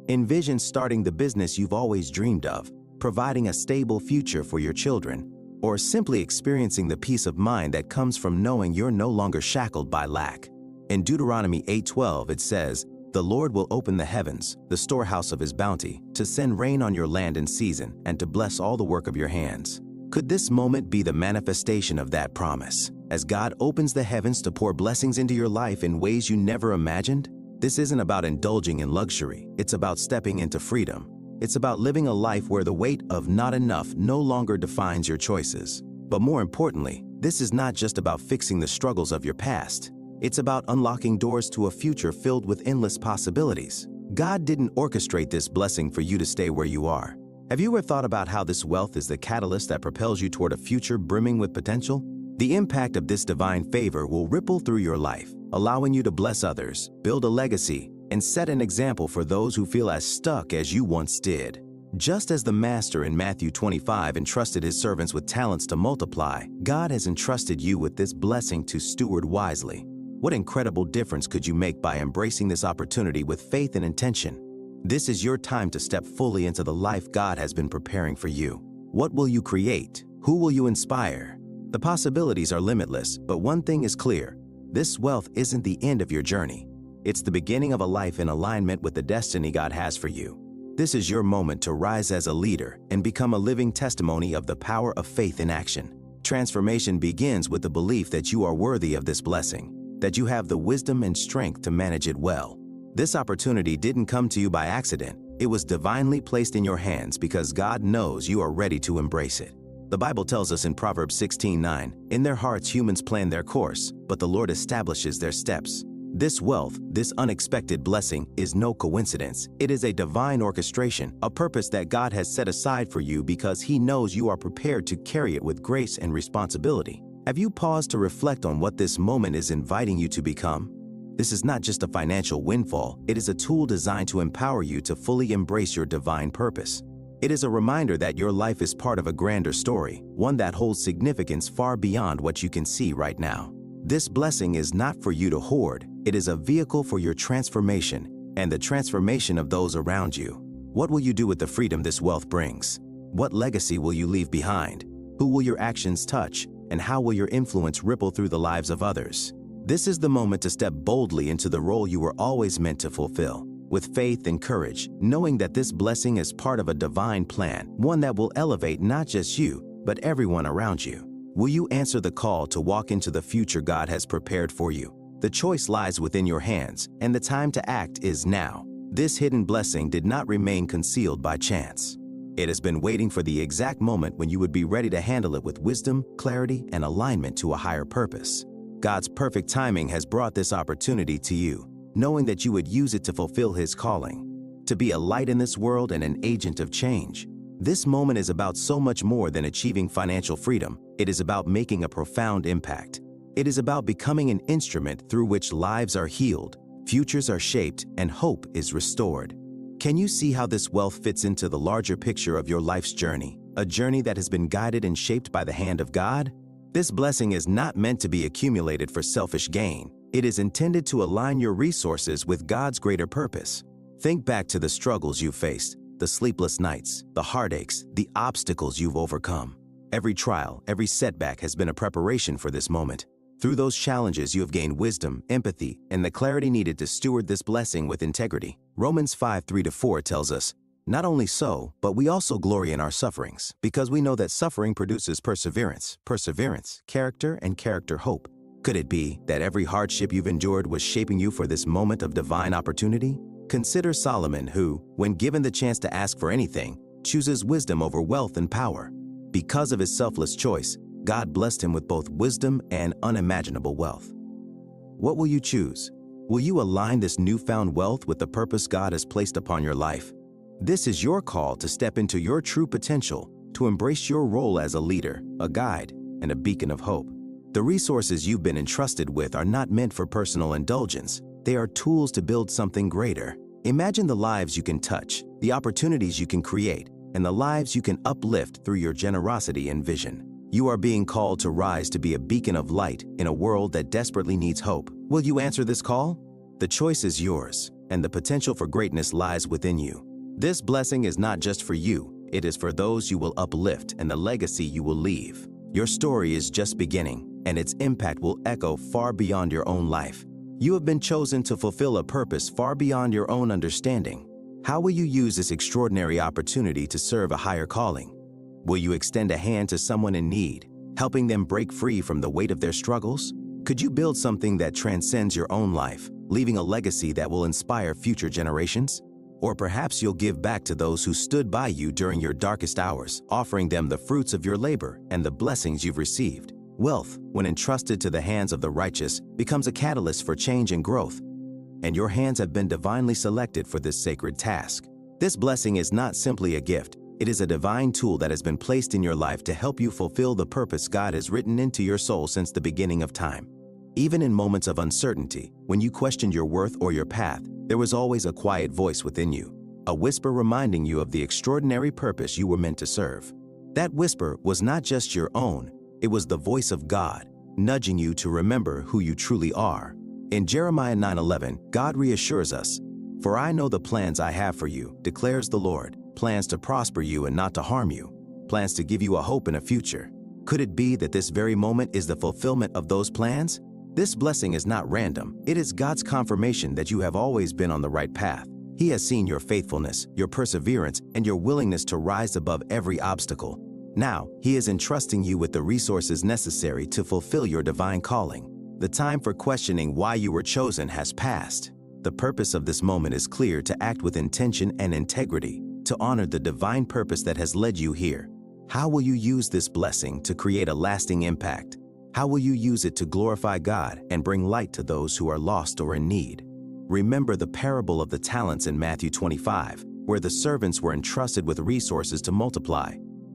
Envision starting the business you've always dreamed of, providing a stable future for your children, or simply experiencing the peace of mind that comes from knowing you're no longer shackled by lack. In Deuteronomy 8:12 it says, "The Lord will open the heavens, the storehouse of His bounty, to send rain on your land in season, and to bless all the work of your hands." Could this moment be the manifestation of that promise, as God opens the heavens to pour blessings into your life in ways you never imagined? This isn't about indulging in luxury, it's about stepping into freedom. It's about living a life where the weight of not enough no longer defines your choices. But more importantly, this is not just about fixing the struggles of your past. It's about unlocking doors to a future filled with endless possibilities. God didn't orchestrate this blessing for you to stay where you are. Have you ever thought about how this wealth is the catalyst that propels you toward a future brimming with potential? The impact of this divine favor will ripple through your life, allowing you to bless others, build a legacy, and set an example for those who feel as stuck as you once did. Just as the Master in Matthew 25 entrusted His servants with talents to multiply, God has entrusted you with this blessing to steward wisely. What incredible difference could you make by embracing this opportunity with faith and intention? This is your time to step fully into the life God has been preparing for you. What will you create? Who will you inspire? The possibilities are limitless, but one thing is clear. This wealth isn't the end of your journey. It's the beginning of a life in alignment with the destiny God has for you. This is your moment to rise as a leader and become a living testimony of the power of faith in action. Transformation begins with the belief that you are worthy of this blessing, that you have the wisdom and strength to manage it well. This opportunity didn't come to you by accident. It was divinely placed in your hands because God knows you are ready to embrace it. The Bible tells us in Proverbs 16:9, "In their hearts humans plan their course, but the Lord establishes their steps." This wealth, this unexpected blessing, is no coincidence. It is a divine orchestration, a purpose that God has set aside for you because He knows you are prepared to carry it with grace and responsibility. Have you paused to reflect on what this moment is inviting you to become? This is not just a financial windfall, it is a tool designed to empower you to fully embrace your divine purpose. It is a reminder that your life is part of a grander story, one that holds significance far beyond what you can see right now. This blessing is not for you to hoard, it is a vehicle for your transformation and the transformation of those around you. What will you do with the freedom this wealth brings? What legacy will you leave behind? Who will your actions touch? And how will your influence ripple through the lives of others? This is the moment to step boldly into the role you were always meant to fulfill. With faith and courage, knowing that this blessing is part of a divine plan, one that will elevate not just you, but everyone around you. Will you answer the call to walk into the future God has prepared for you? The choice lies within your hands, and the time to act is now. This hidden blessing did not remain concealed by chance. It has been waiting for the exact moment when you would be ready to handle it with wisdom, clarity, and alignment to a higher purpose. God's perfect timing has brought this opportunity to you, knowing that you would use it to fulfill His calling, to be a light in this world and an agent of change. This moment is about so much more than achieving financial freedom. It is about making a profound impact. It is about becoming an instrument through which lives are healed, futures are shaped, and hope is restored. Can you see how this wealth fits into the larger picture of your life's journey, a journey that has been guided and shaped by the hand of God? This blessing is not meant to be accumulated for selfish gain. It is intended to align your resources with God's greater purpose. Think back to the struggles you've faced, the sleepless nights, the heartaches, the obstacles you've overcome. Every trial, every setback has been a preparation for this moment. Through those challenges, you have gained wisdom, empathy, and the clarity needed to steward this blessing with integrity. Romans 5:3-4 tells us, "Not only so, but we also glory in our sufferings, because we know that suffering produces perseverance, perseverance, character, and character hope." Could it be that every hardship you've endured was shaping you for this moment of divine opportunity? Consider Solomon who, when given the chance to ask for anything, chooses wisdom over wealth and power. Because of his selfless choice, God blessed him with both wisdom and unimaginable wealth. What will you choose? Will you align this newfound wealth with the purpose God has placed upon your life? This is your call to step into your true potential, to embrace your role as a leader, a guide, and a beacon of hope. The resources you've been entrusted with are not meant for personal indulgence. They are tools to build something greater. Imagine the lives you can touch, the opportunities you can create, and the lives you can uplift through your generosity and vision. You are being called to rise to be a beacon of light in a world that desperately needs hope. Will you answer this call? The choice is yours, and the potential for greatness lies within you. This blessing is not just for you, it is for those you will uplift and the legacy you will leave. Your story is just beginning, and its impact will echo far beyond your own life. You have been chosen to fulfill a purpose far beyond your own understanding. How will you use this extraordinary opportunity to serve a higher calling? Will you extend a hand to someone in need, helping them break free from the weight of their struggles? Could you build something that transcends your own life, leaving a legacy that will inspire future generations? Or perhaps you'll give back to those who stood by you during your darkest hours, offering them the fruits of your labor and the blessings you've received. Wealth, when entrusted to the hands of the righteous, becomes a catalyst for change and growth. And your hands have been divinely selected for this sacred task. This blessing is not simply a gift. It is a divine tool that has been placed in your life to help you fulfill the purpose God has written into your soul since the beginning of time. Even in moments of uncertainty, when you questioned your worth or your path, there was always a quiet voice within you, a whisper reminding you of the extraordinary purpose you were meant to serve. That whisper was not just your own, it was the voice of God, nudging you to remember who you truly are. In Jeremiah 9:11, God reassures us, "For I know the plans I have for you, declares the Lord, plans to prosper you and not to harm you, plans to give you a hope and a future." Could it be that this very moment is the fulfillment of those plans? This blessing is not random. It is God's confirmation that you have always been on the right path. He has seen your faithfulness, your perseverance, and your willingness to rise above every obstacle. Now, He is entrusting you with the resources necessary to fulfill your divine calling. The time for questioning why you were chosen has passed. The purpose of this moment is clear: to act with intention and integrity, to honor the divine purpose that has led you here. How will you use this blessing to create a lasting impact? How will you use it to glorify God and bring light to those who are lost or in need? Remember the parable of the talents in Matthew 25, where the servants were entrusted with resources to multiply.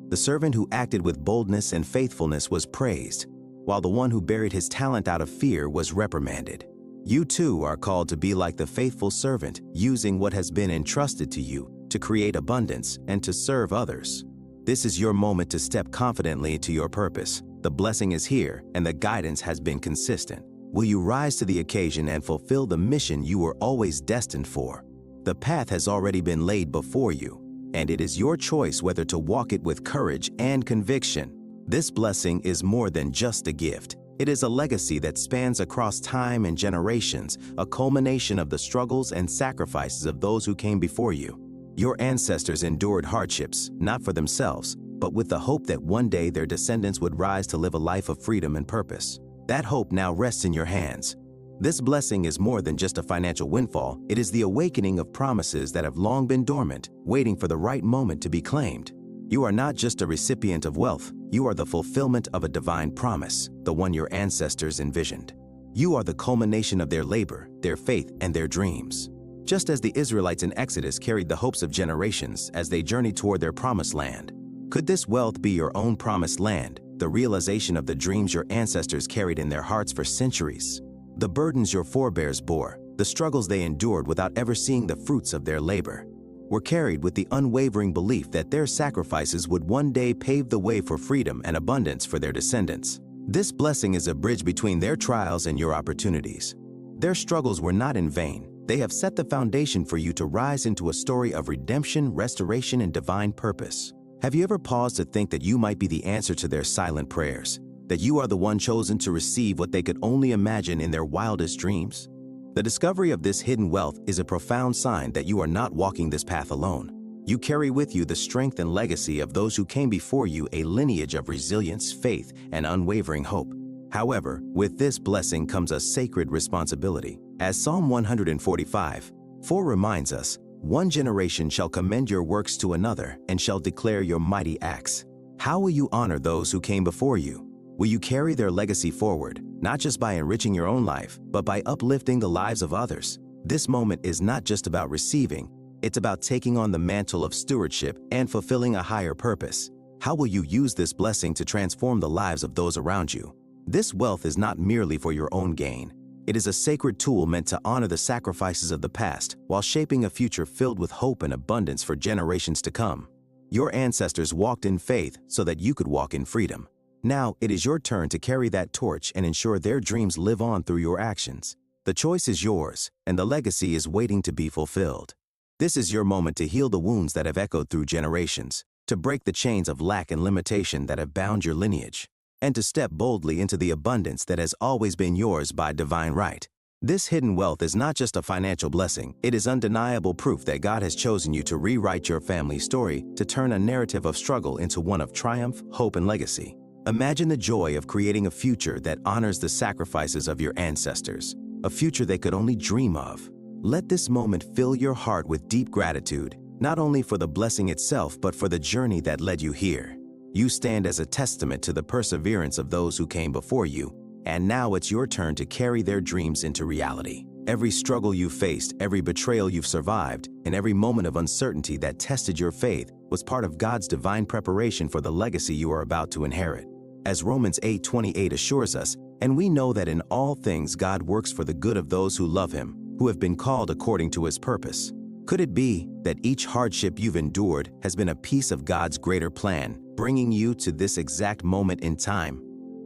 The servant who acted with boldness and faithfulness was praised, while the one who buried his talent out of fear was reprimanded. You too are called to be like the faithful servant, using what has been entrusted to you to create abundance and to serve others. This is your moment to step confidently into your purpose. The blessing is here, and the guidance has been consistent. Will you rise to the occasion and fulfill the mission you were always destined for? The path has already been laid before you, and it is your choice whether to walk it with courage and conviction. This blessing is more than just a gift. It is a legacy that spans across time and generations, a culmination of the struggles and sacrifices of those who came before you. Your ancestors endured hardships, not for themselves, but with the hope that one day their descendants would rise to live a life of freedom and purpose. That hope now rests in your hands. This blessing is more than just a financial windfall. It is the awakening of promises that have long been dormant, waiting for the right moment to be claimed. You are not just a recipient of wealth, you are the fulfillment of a divine promise, the one your ancestors envisioned. You are the culmination of their labor, their faith, and their dreams. Just as the Israelites in Exodus carried the hopes of generations as they journeyed toward their promised land, could this wealth be your own promised land, the realization of the dreams your ancestors carried in their hearts for centuries? The burdens your forebears bore, the struggles they endured without ever seeing the fruits of their labor, were carried with the unwavering belief that their sacrifices would one day pave the way for freedom and abundance for their descendants. This blessing is a bridge between their trials and your opportunities. Their struggles were not in vain. They have set the foundation for you to rise into a story of redemption, restoration, and divine purpose. Have you ever paused to think that you might be the answer to their silent prayers? That you are the one chosen to receive what they could only imagine in their wildest dreams? The discovery of this hidden wealth is a profound sign that you are not walking this path alone. You carry with you the strength and legacy of those who came before you, a lineage of resilience, faith, and unwavering hope. However, with this blessing comes a sacred responsibility. As Psalm 145:4 reminds us, "One generation shall commend your works to another and shall declare your mighty acts." How will you honor those who came before you? Will you carry their legacy forward, not just by enriching your own life, but by uplifting the lives of others? This moment is not just about receiving, it's about taking on the mantle of stewardship and fulfilling a higher purpose. How will you use this blessing to transform the lives of those around you? This wealth is not merely for your own gain. It is a sacred tool meant to honor the sacrifices of the past while shaping a future filled with hope and abundance for generations to come. Your ancestors walked in faith so that you could walk in freedom. Now it is your turn to carry that torch and ensure their dreams live on through your actions. The choice is yours, and the legacy is waiting to be fulfilled. This is your moment to heal the wounds that have echoed through generations, to break the chains of lack and limitation that have bound your lineage, and to step boldly into the abundance that has always been yours by divine right. This hidden wealth is not just a financial blessing, it is undeniable proof that God has chosen you to rewrite your family's story, to turn a narrative of struggle into one of triumph, hope, and legacy. Imagine the joy of creating a future that honors the sacrifices of your ancestors, a future they could only dream of. Let this moment fill your heart with deep gratitude, not only for the blessing itself, but for the journey that led you here. You stand as a testament to the perseverance of those who came before you, and now it's your turn to carry their dreams into reality. Every struggle you faced, every betrayal you've survived, and every moment of uncertainty that tested your faith was part of God's divine preparation for the legacy you are about to inherit. As Romans 8:28 assures us, and we know that in all things God works for the good of those who love Him, who have been called according to His purpose. Could it be that each hardship you've endured has been a piece of God's greater plan, bringing you to this exact moment in time?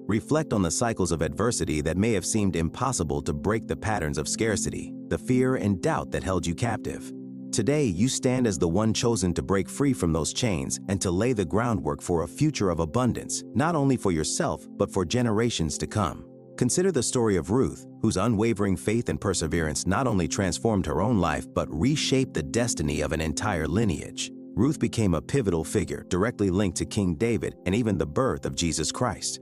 Reflect on the cycles of adversity that may have seemed impossible to break, the patterns of scarcity, the fear and doubt that held you captive. Today, you stand as the one chosen to break free from those chains and to lay the groundwork for a future of abundance, not only for yourself, but for generations to come. Consider the story of Ruth, whose unwavering faith and perseverance not only transformed her own life, but reshaped the destiny of an entire lineage. Ruth became a pivotal figure, directly linked to King David and even the birth of Jesus Christ.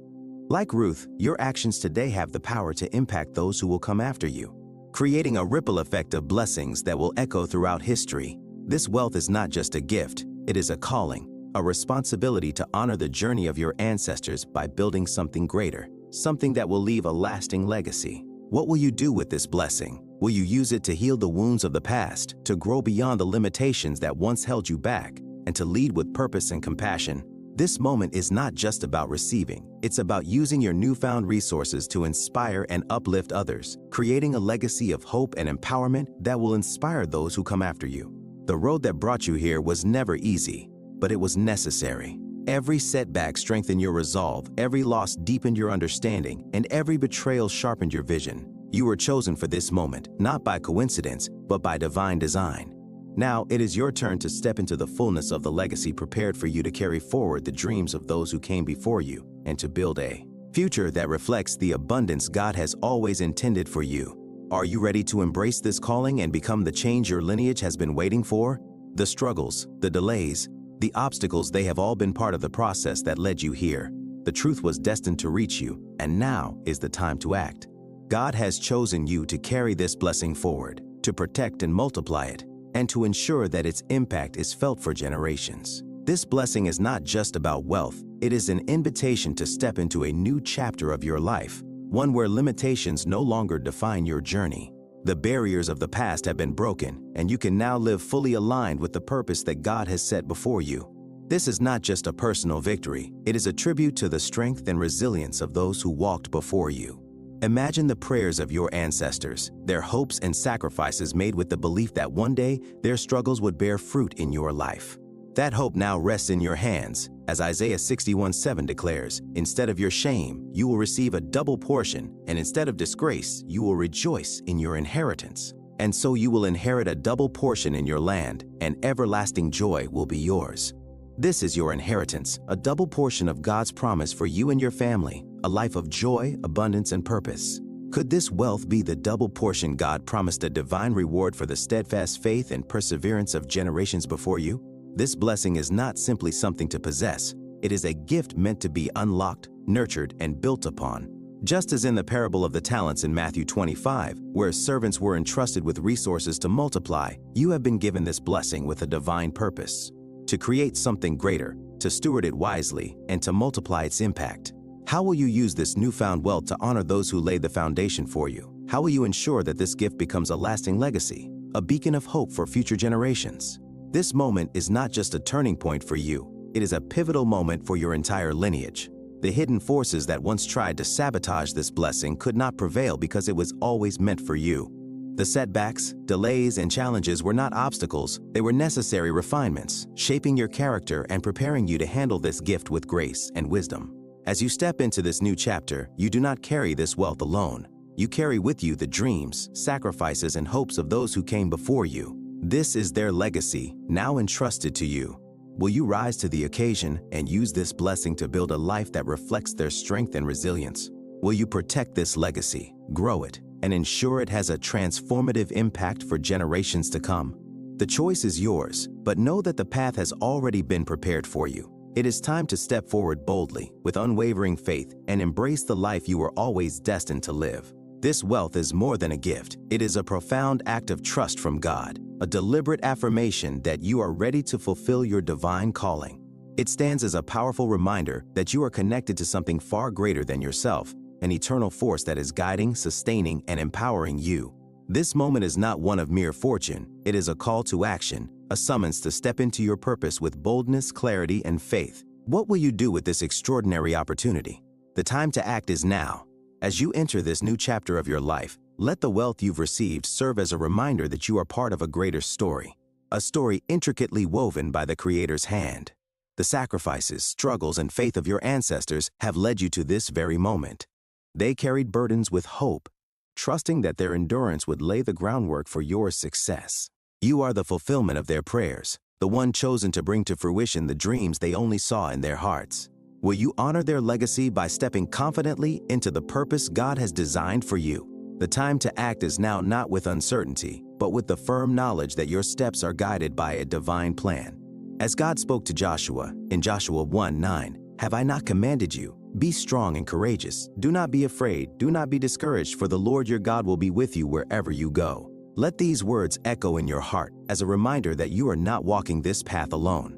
Like Ruth, your actions today have the power to impact those who will come after you, creating a ripple effect of blessings that will echo throughout history. This wealth is not just a gift, it is a calling, a responsibility to honor the journey of your ancestors by building something greater, something that will leave a lasting legacy. What will you do with this blessing? Will you use it to heal the wounds of the past, to grow beyond the limitations that once held you back, and to lead with purpose and compassion? This moment is not just about receiving, it's about using your newfound resources to inspire and uplift others, creating a legacy of hope and empowerment that will inspire those who come after you. The road that brought you here was never easy, but it was necessary. Every setback strengthened your resolve, every loss deepened your understanding, and every betrayal sharpened your vision. You were chosen for this moment, not by coincidence, but by divine design. Now, it is your turn to step into the fullness of the legacy prepared for you, to carry forward the dreams of those who came before you and to build a future that reflects the abundance God has always intended for you. Are you ready to embrace this calling and become the change your lineage has been waiting for? The struggles, the delays, the obstacles, they have all been part of the process that led you here. The truth was destined to reach you, and now is the time to act. God has chosen you to carry this blessing forward, to protect and multiply it, and to ensure that its impact is felt for generations. This blessing is not just about wealth, it is an invitation to step into a new chapter of your life, one where limitations no longer define your journey. The barriers of the past have been broken, and you can now live fully aligned with the purpose that God has set before you. This is not just a personal victory, it is a tribute to the strength and resilience of those who walked before you. Imagine the prayers of your ancestors, their hopes and sacrifices made with the belief that one day their struggles would bear fruit in your life. That hope now rests in your hands, as Isaiah 61:7 declares, "Instead of your shame, you will receive a double portion, and instead of disgrace, you will rejoice in your inheritance. And so you will inherit a double portion in your land, and everlasting joy will be yours." This is your inheritance, a double portion of God's promise for you and your family, a life of joy, abundance, and purpose. Could this wealth be the double portion God promised, a divine reward for the steadfast faith and perseverance of generations before you? This blessing is not simply something to possess. It is a gift meant to be unlocked, nurtured, and built upon. Just as in the parable of the talents in Matthew 25, where servants were entrusted with resources to multiply, you have been given this blessing with a divine purpose: to create something greater, to steward it wisely, and to multiply its impact. How will you use this newfound wealth to honor those who laid the foundation for you? How will you ensure that this gift becomes a lasting legacy, a beacon of hope for future generations? This moment is not just a turning point for you, it is a pivotal moment for your entire lineage. The hidden forces that once tried to sabotage this blessing could not prevail because it was always meant for you. The setbacks, delays, and challenges were not obstacles, they were necessary refinements, shaping your character and preparing you to handle this gift with grace and wisdom. As you step into this new chapter, you do not carry this wealth alone. You carry with you the dreams, sacrifices, and hopes of those who came before you. This is their legacy, now entrusted to you. Will you rise to the occasion and use this blessing to build a life that reflects their strength and resilience? Will you protect this legacy, grow it, and ensure it has a transformative impact for generations to come? The choice is yours, but know that the path has already been prepared for you. It is time to step forward boldly, with unwavering faith, and embrace the life you were always destined to live. This wealth is more than a gift. It is a profound act of trust from God, a deliberate affirmation that you are ready to fulfill your divine calling. It stands as a powerful reminder that you are connected to something far greater than yourself, an eternal force that is guiding, sustaining, and empowering you. This moment is not one of mere fortune. It is a call to action, a summons to step into your purpose with boldness, clarity, and faith. What will you do with this extraordinary opportunity? The time to act is now. As you enter this new chapter of your life, let the wealth you've received serve as a reminder that you are part of a greater story, a story intricately woven by the Creator's hand. The sacrifices, struggles, and faith of your ancestors have led you to this very moment. They carried burdens with hope, trusting that their endurance would lay the groundwork for your success. You are the fulfillment of their prayers, the one chosen to bring to fruition the dreams they only saw in their hearts. Will you honor their legacy by stepping confidently into the purpose God has designed for you? The time to act is now, not with uncertainty, but with the firm knowledge that your steps are guided by a divine plan. As God spoke to Joshua in Joshua 1:9, "Have I not commanded you? Be strong and courageous. Do not be afraid. Do not be discouraged, for the Lord your God will be with you wherever you go." Let these words echo in your heart as a reminder that you are not walking this path alone.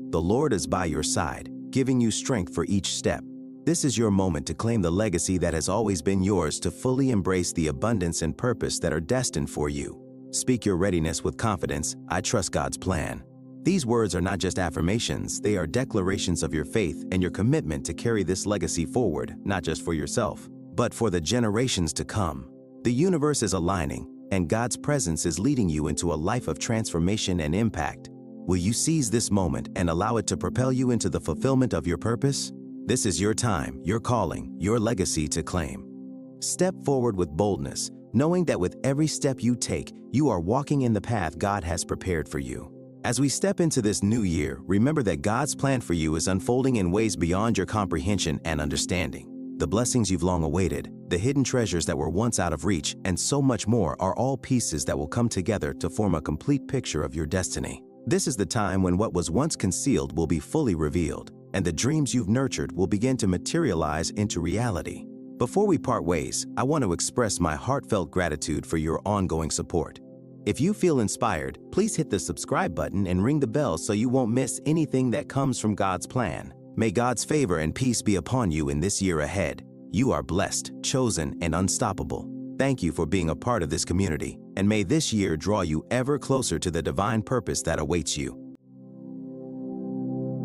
The Lord is by your side, giving you strength for each step. This is your moment to claim the legacy that has always been yours, to fully embrace the abundance and purpose that are destined for you. Speak your readiness with confidence. I trust God's plan. These words are not just affirmations, they are declarations of your faith and your commitment to carry this legacy forward, not just for yourself, but for the generations to come. The universe is aligning, and God's presence is leading you into a life of transformation and impact. Will you seize this moment and allow it to propel you into the fulfillment of your purpose? This is your time, your calling, your legacy to claim. Step forward with boldness, knowing that with every step you take, you are walking in the path God has prepared for you. As we step into this new year, remember that God's plan for you is unfolding in ways beyond your comprehension and understanding. The blessings you've long awaited, the hidden treasures that were once out of reach, and so much more are all pieces that will come together to form a complete picture of your destiny. This is the time when what was once concealed will be fully revealed, and the dreams you've nurtured will begin to materialize into reality. Before we part ways, I want to express my heartfelt gratitude for your ongoing support. If you feel inspired, please hit the subscribe button and ring the bell so you won't miss anything that comes from God's plan. May God's favor and peace be upon you in this year ahead. You are blessed, chosen, and unstoppable. Thank you for being a part of this community, and may this year draw you ever closer to the divine purpose that awaits you.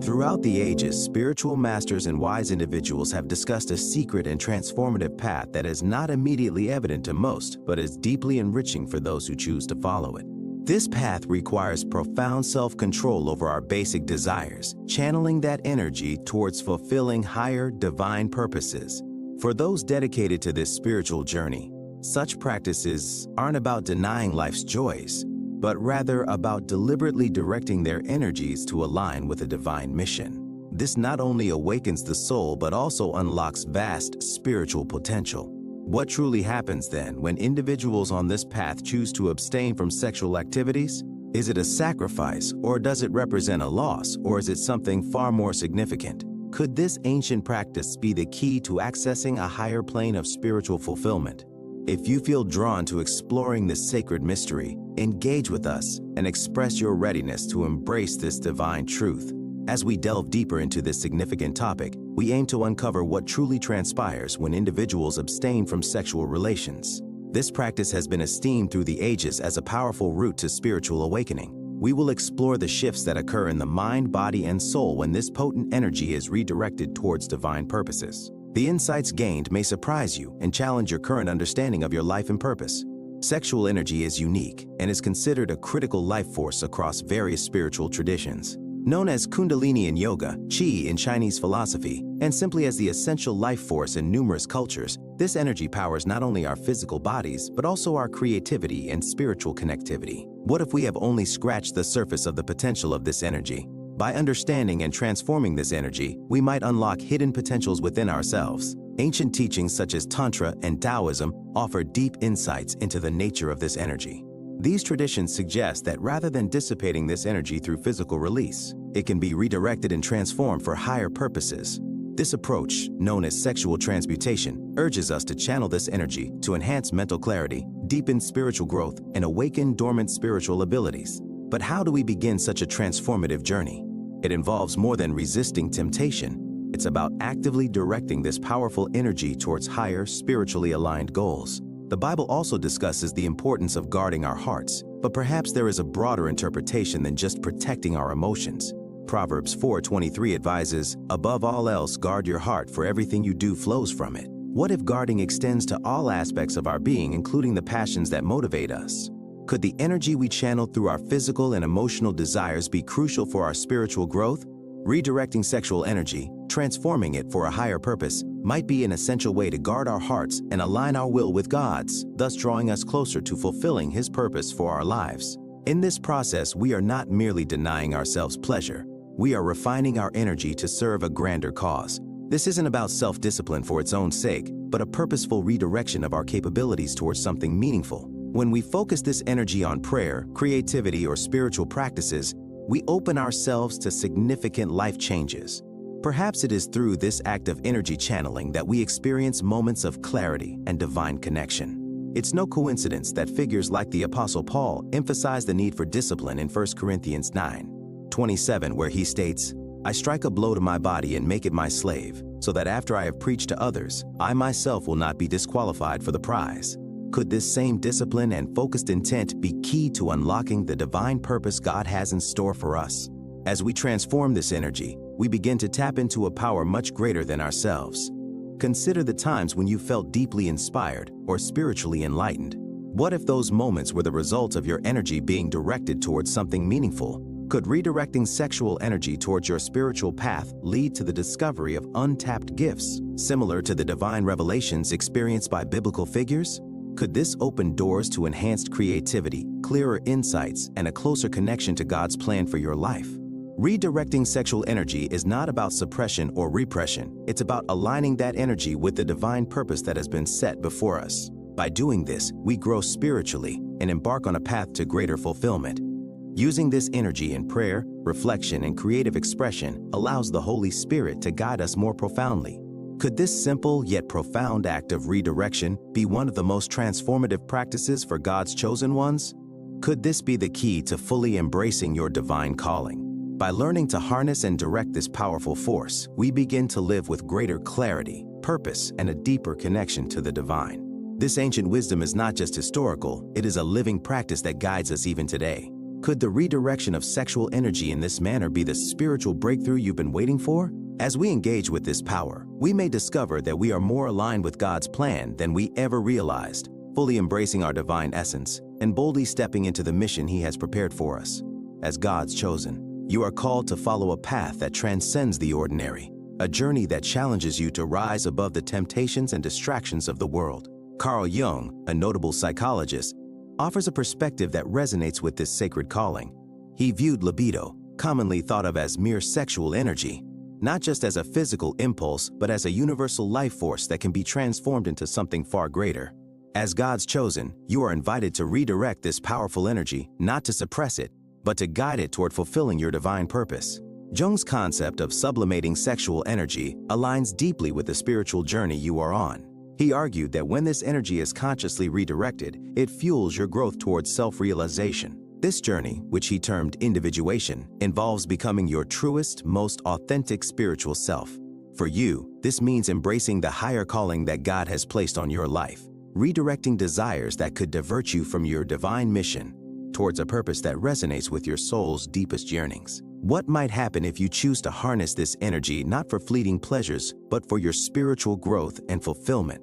Throughout the ages, spiritual masters and wise individuals have discussed a secret and transformative path that is not immediately evident to most, but is deeply enriching for those who choose to follow it. This path requires profound self-control over our basic desires, channeling that energy towards fulfilling higher divine purposes. For those dedicated to this spiritual journey, such practices aren't about denying life's joys, but rather about deliberately directing their energies to align with a divine mission. This not only awakens the soul, but also unlocks vast spiritual potential. What truly happens then when individuals on this path choose to abstain from sexual activities? Is it a sacrifice, or does it represent a loss, or is it something far more significant? Could this ancient practice be the key to accessing a higher plane of spiritual fulfillment? If you feel drawn to exploring this sacred mystery, engage with us and express your readiness to embrace this divine truth. As we delve deeper into this significant topic, we aim to uncover what truly transpires when individuals abstain from sexual relations. This practice has been esteemed through the ages as a powerful route to spiritual awakening. We will explore the shifts that occur in the mind, body, and soul when this potent energy is redirected towards divine purposes. The insights gained may surprise you and challenge your current understanding of your life and purpose. Sexual energy is unique and is considered a critical life force across various spiritual traditions. Known as Kundalini in yoga, Qi in Chinese philosophy, and simply as the essential life force in numerous cultures, this energy powers not only our physical bodies, but also our creativity and spiritual connectivity. What if we have only scratched the surface of the potential of this energy? By understanding and transforming this energy, we might unlock hidden potentials within ourselves. Ancient teachings such as Tantra and Taoism offer deep insights into the nature of this energy. These traditions suggest that rather than dissipating this energy through physical release, it can be redirected and transformed for higher purposes. This approach, known as sexual transmutation, urges us to channel this energy to enhance mental clarity, deepen spiritual growth, and awaken dormant spiritual abilities. But how do we begin such a transformative journey? It involves more than resisting temptation. It's about actively directing this powerful energy towards higher, spiritually aligned goals. The Bible also discusses the importance of guarding our hearts, but perhaps there is a broader interpretation than just protecting our emotions. Proverbs 4:23 advises, "Above all else, guard your heart, for everything you do flows from it." What if guarding extends to all aspects of our being, including the passions that motivate us? Could the energy we channel through our physical and emotional desires be crucial for our spiritual growth? Redirecting sexual energy, transforming it for a higher purpose, might be an essential way to guard our hearts and align our will with God's, thus drawing us closer to fulfilling His purpose for our lives. In this process, we are not merely denying ourselves pleasure. We are refining our energy to serve a grander cause. This isn't about self-discipline for its own sake, but a purposeful redirection of our capabilities towards something meaningful. When we focus this energy on prayer, creativity, or spiritual practices, we open ourselves to significant life changes. Perhaps it is through this act of energy channeling that we experience moments of clarity and divine connection. It's no coincidence that figures like the Apostle Paul emphasize the need for discipline in 1 Corinthians 9:27, where he states, "I strike a blow to my body and make it my slave, so that after I have preached to others, I myself will not be disqualified for the prize." Could this same discipline and focused intent be key to unlocking the divine purpose God has in store for us? As we transform this energy, we begin to tap into a power much greater than ourselves. Consider the times when you felt deeply inspired or spiritually enlightened. What if those moments were the result of your energy being directed towards something meaningful? Could redirecting sexual energy towards your spiritual path lead to the discovery of untapped gifts, similar to the divine revelations experienced by biblical figures? Could this open doors to enhanced creativity, clearer insights, and a closer connection to God's plan for your life? Redirecting sexual energy is not about suppression or repression. It's about aligning that energy with the divine purpose that has been set before us. By doing this, we grow spiritually and embark on a path to greater fulfillment. Using this energy in prayer, reflection, and creative expression allows the Holy Spirit to guide us more profoundly. Could this simple yet profound act of redirection be one of the most transformative practices for God's chosen ones? Could this be the key to fully embracing your divine calling? By learning to harness and direct this powerful force, we begin to live with greater clarity, purpose, and a deeper connection to the divine. This ancient wisdom is not just historical, it is a living practice that guides us even today. Could the redirection of sexual energy in this manner be the spiritual breakthrough you've been waiting for? As we engage with this power, we may discover that we are more aligned with God's plan than we ever realized, fully embracing our divine essence and boldly stepping into the mission He has prepared for us. As God's chosen, you are called to follow a path that transcends the ordinary, a journey that challenges you to rise above the temptations and distractions of the world. Carl Jung, a notable psychologist, offers a perspective that resonates with this sacred calling. He viewed libido, commonly thought of as mere sexual energy, not just as a physical impulse, but as a universal life force that can be transformed into something far greater. As God's chosen, you are invited to redirect this powerful energy, not to suppress it, but to guide it toward fulfilling your divine purpose. Jung's concept of sublimating sexual energy aligns deeply with the spiritual journey you are on. He argued that when this energy is consciously redirected, it fuels your growth towards self-realization. This journey, which he termed individuation, involves becoming your truest, most authentic spiritual self. For you, this means embracing the higher calling that God has placed on your life, redirecting desires that could divert you from your divine mission towards a purpose that resonates with your soul's deepest yearnings. What might happen if you choose to harness this energy not for fleeting pleasures, but for your spiritual growth and fulfillment?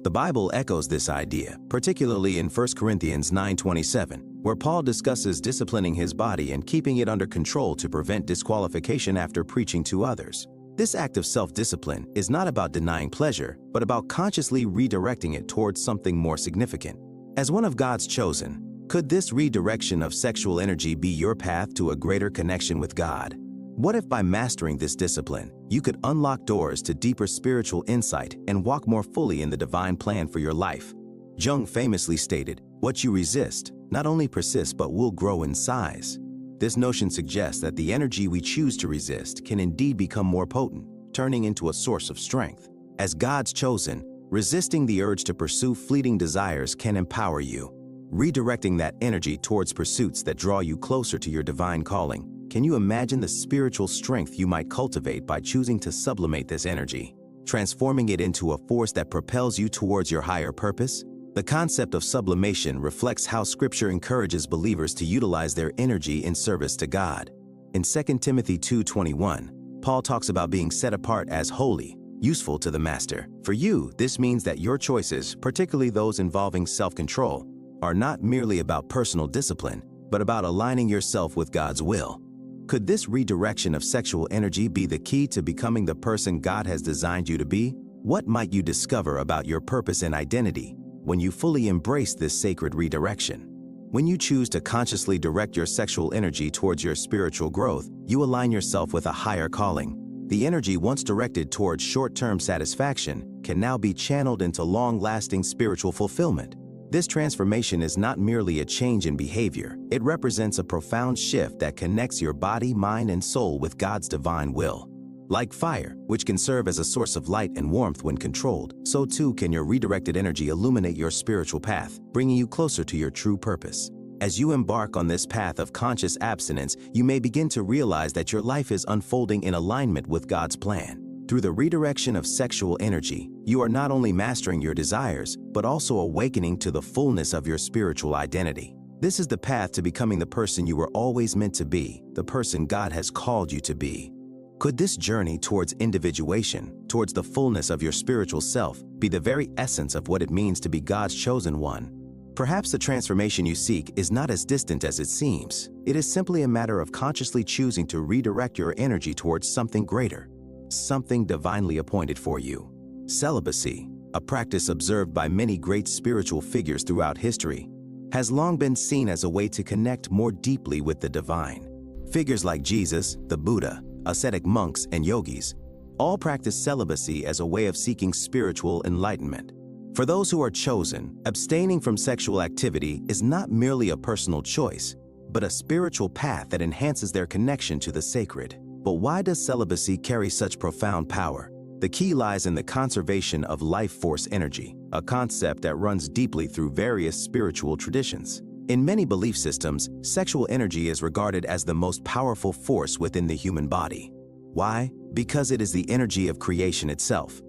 The Bible echoes this idea, particularly in 1 Corinthians 9:27, where Paul discusses disciplining his body and keeping it under control to prevent disqualification after preaching to others. This act of self-discipline is not about denying pleasure, but about consciously redirecting it towards something more significant. As one of God's chosen, could this redirection of sexual energy be your path to a greater connection with God? What if by mastering this discipline, you could unlock doors to deeper spiritual insight and walk more fully in the divine plan for your life? Jung famously stated, "What you resist not only persists but will grow in size." This notion suggests that the energy we choose to resist can indeed become more potent, turning into a source of strength. As God's chosen, resisting the urge to pursue fleeting desires can empower you, redirecting that energy towards pursuits that draw you closer to your divine calling. Can you imagine the spiritual strength you might cultivate by choosing to sublimate this energy, transforming it into a force that propels you towards your higher purpose? The concept of sublimation reflects how Scripture encourages believers to utilize their energy in service to God. In 2 Timothy 2:21, Paul talks about being set apart as holy, useful to the Master. For you, this means that your choices, particularly those involving self-control, are not merely about personal discipline, but about aligning yourself with God's will. Could this redirection of sexual energy be the key to becoming the person God has designed you to be? What might you discover about your purpose and identity when you fully embrace this sacred redirection? When you choose to consciously direct your sexual energy towards your spiritual growth, you align yourself with a higher calling. The energy once directed towards short-term satisfaction can now be channeled into long-lasting spiritual fulfillment. This transformation is not merely a change in behavior, it represents a profound shift that connects your body, mind, and soul with God's divine will. Like fire, which can serve as a source of light and warmth when controlled, so too can your redirected energy illuminate your spiritual path, bringing you closer to your true purpose. As you embark on this path of conscious abstinence, you may begin to realize that your life is unfolding in alignment with God's plan. Through the redirection of sexual energy, you are not only mastering your desires, but also awakening to the fullness of your spiritual identity. This is the path to becoming the person you were always meant to be, the person God has called you to be. Could this journey towards individuation, towards the fullness of your spiritual self, be the very essence of what it means to be God's chosen one? Perhaps the transformation you seek is not as distant as it seems. It is simply a matter of consciously choosing to redirect your energy towards something greater, something divinely appointed for you. Celibacy, a practice observed by many great spiritual figures throughout history, has long been seen as a way to connect more deeply with the divine. Figures like Jesus, the Buddha, ascetic monks, and yogis all practice celibacy as a way of seeking spiritual enlightenment. For those who are chosen, abstaining from sexual activity is not merely a personal choice, but a spiritual path that enhances their connection to the sacred. But why does celibacy carry such profound power? The key lies in the conservation of life force energy, a concept that runs deeply through various spiritual traditions. In many belief systems, sexual energy is regarded as the most powerful force within the human body. Why? Because it is the energy of creation itself.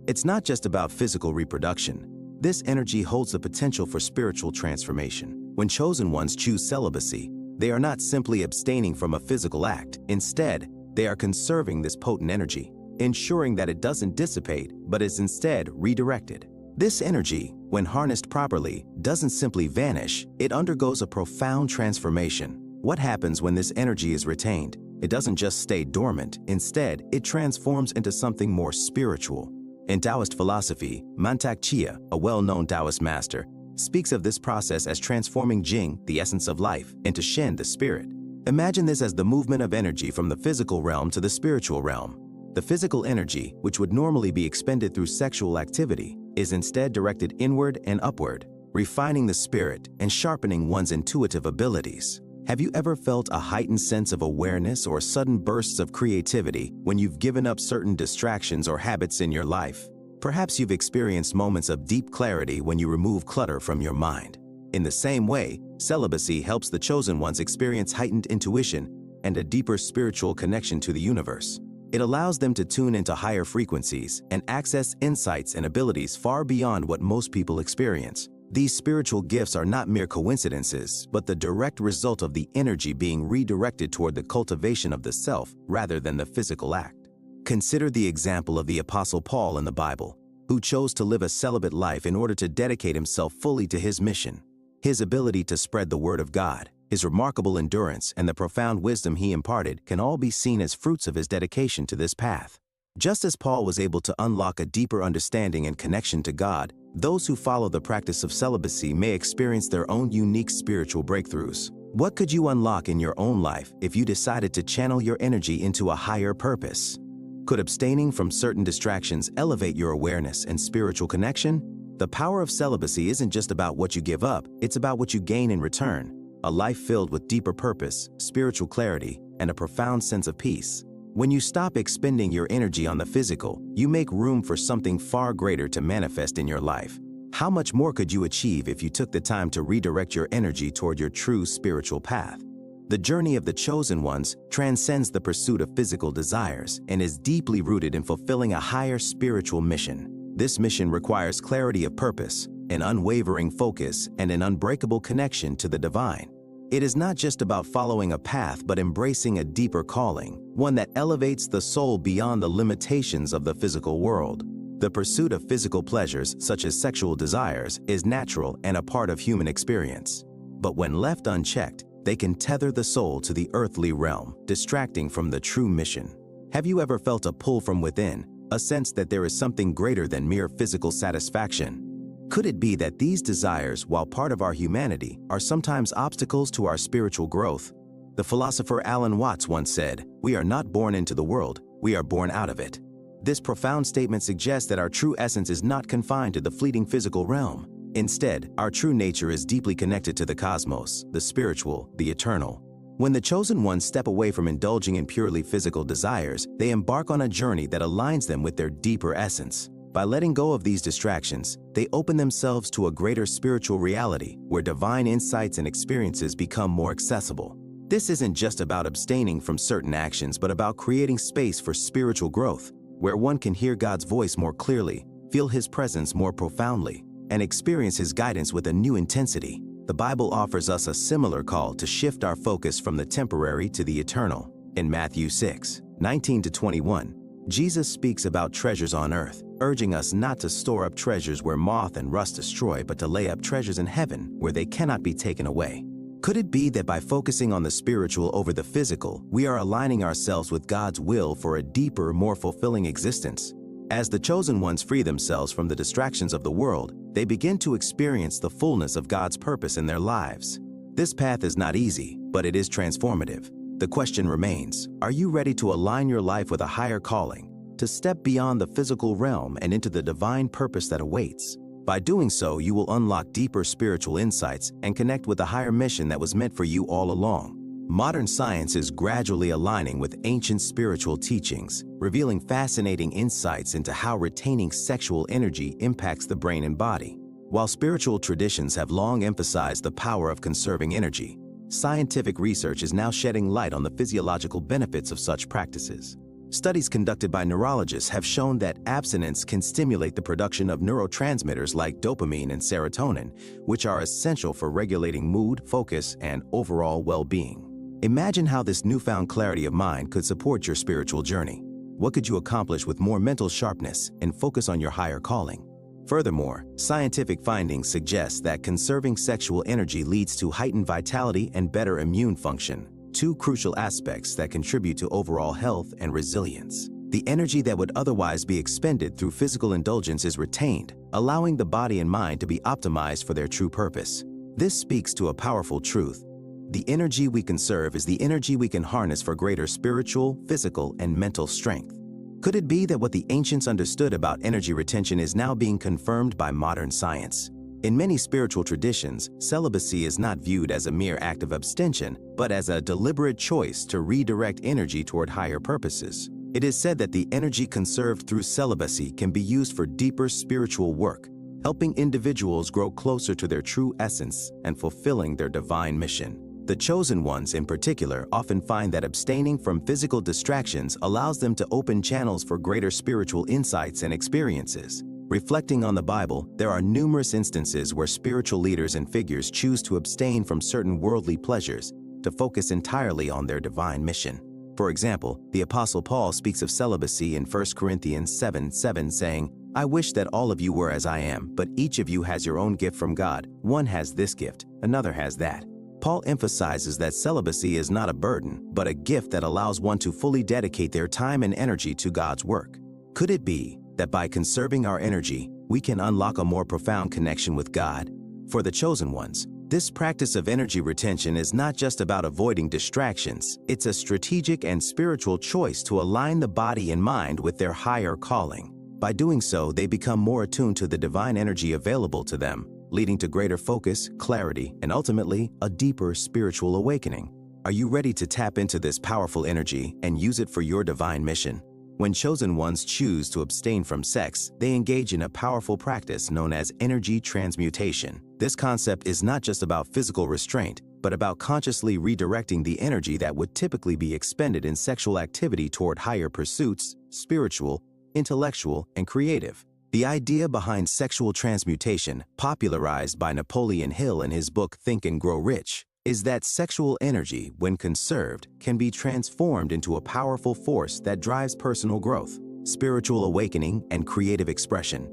It's not just about physical reproduction. This energy holds the potential for spiritual transformation. When chosen ones choose celibacy, they are not simply abstaining from a physical act. Instead, they are conserving this potent energy, ensuring that it doesn't dissipate, but is instead redirected. This energy, when harnessed properly, doesn't simply vanish, it undergoes a profound transformation. What happens when this energy is retained? It doesn't just stay dormant. Instead, it transforms into something more spiritual. In Taoist philosophy, Mantak Chia, a well-known Taoist master, speaks of this process as transforming Jing, the essence of life, into Shen, the spirit. Imagine this as the movement of energy from the physical realm to the spiritual realm. The physical energy, which would normally be expended through sexual activity, is instead directed inward and upward, refining the spirit and sharpening one's intuitive abilities. Have you ever felt a heightened sense of awareness or sudden bursts of creativity when you've given up certain distractions or habits in your life? Perhaps you've experienced moments of deep clarity when you remove clutter from your mind. In the same way, celibacy helps the chosen ones experience heightened intuition and a deeper spiritual connection to the universe. It allows them to tune into higher frequencies and access insights and abilities far beyond what most people experience. These spiritual gifts are not mere coincidences, but the direct result of the energy being redirected toward the cultivation of the self rather than the physical act. Consider the example of the Apostle Paul in the Bible, who chose to live a celibate life in order to dedicate himself fully to his mission. His ability to spread the word of God, his remarkable endurance, and the profound wisdom he imparted can all be seen as fruits of his dedication to this path. Just as Paul was able to unlock a deeper understanding and connection to God, those who follow the practice of celibacy may experience their own unique spiritual breakthroughs. What could you unlock in your own life if you decided to channel your energy into a higher purpose? Could abstaining from certain distractions elevate your awareness and spiritual connection? The power of celibacy isn't just about what you give up, it's about what you gain in return. A life filled with deeper purpose, spiritual clarity, and a profound sense of peace. When you stop expending your energy on the physical, you make room for something far greater to manifest in your life. How much more could you achieve if you took the time to redirect your energy toward your true spiritual path? The journey of the chosen ones transcends the pursuit of physical desires and is deeply rooted in fulfilling a higher spiritual mission. This mission requires clarity of purpose, an unwavering focus, and an unbreakable connection to the divine. It is not just about following a path, but embracing a deeper calling, one that elevates the soul beyond the limitations of the physical world. The pursuit of physical pleasures, such as sexual desires, is natural and a part of human experience. But when left unchecked, they can tether the soul to the earthly realm, distracting from the true mission. Have you ever felt a pull from within, a sense that there is something greater than mere physical satisfaction? Could it be that these desires, while part of our humanity, are sometimes obstacles to our spiritual growth? The philosopher Alan Watts once said, "We are not born into the world, we are born out of it." This profound statement suggests that our true essence is not confined to the fleeting physical realm. Instead, our true nature is deeply connected to the cosmos, the spiritual, the eternal. When the chosen ones step away from indulging in purely physical desires, they embark on a journey that aligns them with their deeper essence. By letting go of these distractions, they open themselves to a greater spiritual reality where divine insights and experiences become more accessible. This isn't just about abstaining from certain actions, but about creating space for spiritual growth, where one can hear God's voice more clearly, feel His presence more profoundly, and experience His guidance with a new intensity. The Bible offers us a similar call to shift our focus from the temporary to the eternal. In Matthew 6:19-21, Jesus speaks about treasures on earth, urging us not to store up treasures where moth and rust destroy, but to lay up treasures in heaven where they cannot be taken away. Could it be that by focusing on the spiritual over the physical, we are aligning ourselves with God's will for a deeper, more fulfilling existence? As the chosen ones free themselves from the distractions of the world, they begin to experience the fullness of God's purpose in their lives. This path is not easy, but it is transformative. The question remains, are you ready to align your life with a higher calling, to step beyond the physical realm and into the divine purpose that awaits? By doing so, you will unlock deeper spiritual insights and connect with the higher mission that was meant for you all along. Modern science is gradually aligning with ancient spiritual teachings, revealing fascinating insights into how retaining sexual energy impacts the brain and body. While spiritual traditions have long emphasized the power of conserving energy, scientific research is now shedding light on the physiological benefits of such practices. Studies conducted by neurologists have shown that abstinence can stimulate the production of neurotransmitters like dopamine and serotonin, which are essential for regulating mood, focus, and overall well-being. Imagine how this newfound clarity of mind could support your spiritual journey. What could you accomplish with more mental sharpness and focus on your higher calling? Furthermore, scientific findings suggest that conserving sexual energy leads to heightened vitality and better immune function, two crucial aspects that contribute to overall health and resilience. The energy that would otherwise be expended through physical indulgence is retained, allowing the body and mind to be optimized for their true purpose. This speaks to a powerful truth. The energy we conserve is the energy we can harness for greater spiritual, physical, and mental strength. Could it be that what the ancients understood about energy retention is now being confirmed by modern science? In many spiritual traditions, celibacy is not viewed as a mere act of abstention, but as a deliberate choice to redirect energy toward higher purposes. It is said that the energy conserved through celibacy can be used for deeper spiritual work, helping individuals grow closer to their true essence and fulfilling their divine mission. The chosen ones, in particular, often find that abstaining from physical distractions allows them to open channels for greater spiritual insights and experiences. Reflecting on the Bible, there are numerous instances where spiritual leaders and figures choose to abstain from certain worldly pleasures to focus entirely on their divine mission. For example, the Apostle Paul speaks of celibacy in 1 Corinthians 7:7, saying, "I wish that all of you were as I am, but each of you has your own gift from God. One has this gift, another has that." Paul emphasizes that celibacy is not a burden, but a gift that allows one to fully dedicate their time and energy to God's work. Could it be that by conserving our energy, we can unlock a more profound connection with God? For the chosen ones, this practice of energy retention is not just about avoiding distractions. It's a strategic and spiritual choice to align the body and mind with their higher calling. By doing so, they become more attuned to the divine energy available to them, leading to greater focus, clarity, and ultimately, a deeper spiritual awakening. Are you ready to tap into this powerful energy and use it for your divine mission? When chosen ones choose to abstain from sex, they engage in a powerful practice known as energy transmutation. This concept is not just about physical restraint, but about consciously redirecting the energy that would typically be expended in sexual activity toward higher pursuits, spiritual, intellectual, and creative. The idea behind sexual transmutation, popularized by Napoleon Hill in his book Think and Grow Rich, is that sexual energy, when conserved, can be transformed into a powerful force that drives personal growth, spiritual awakening, and creative expression.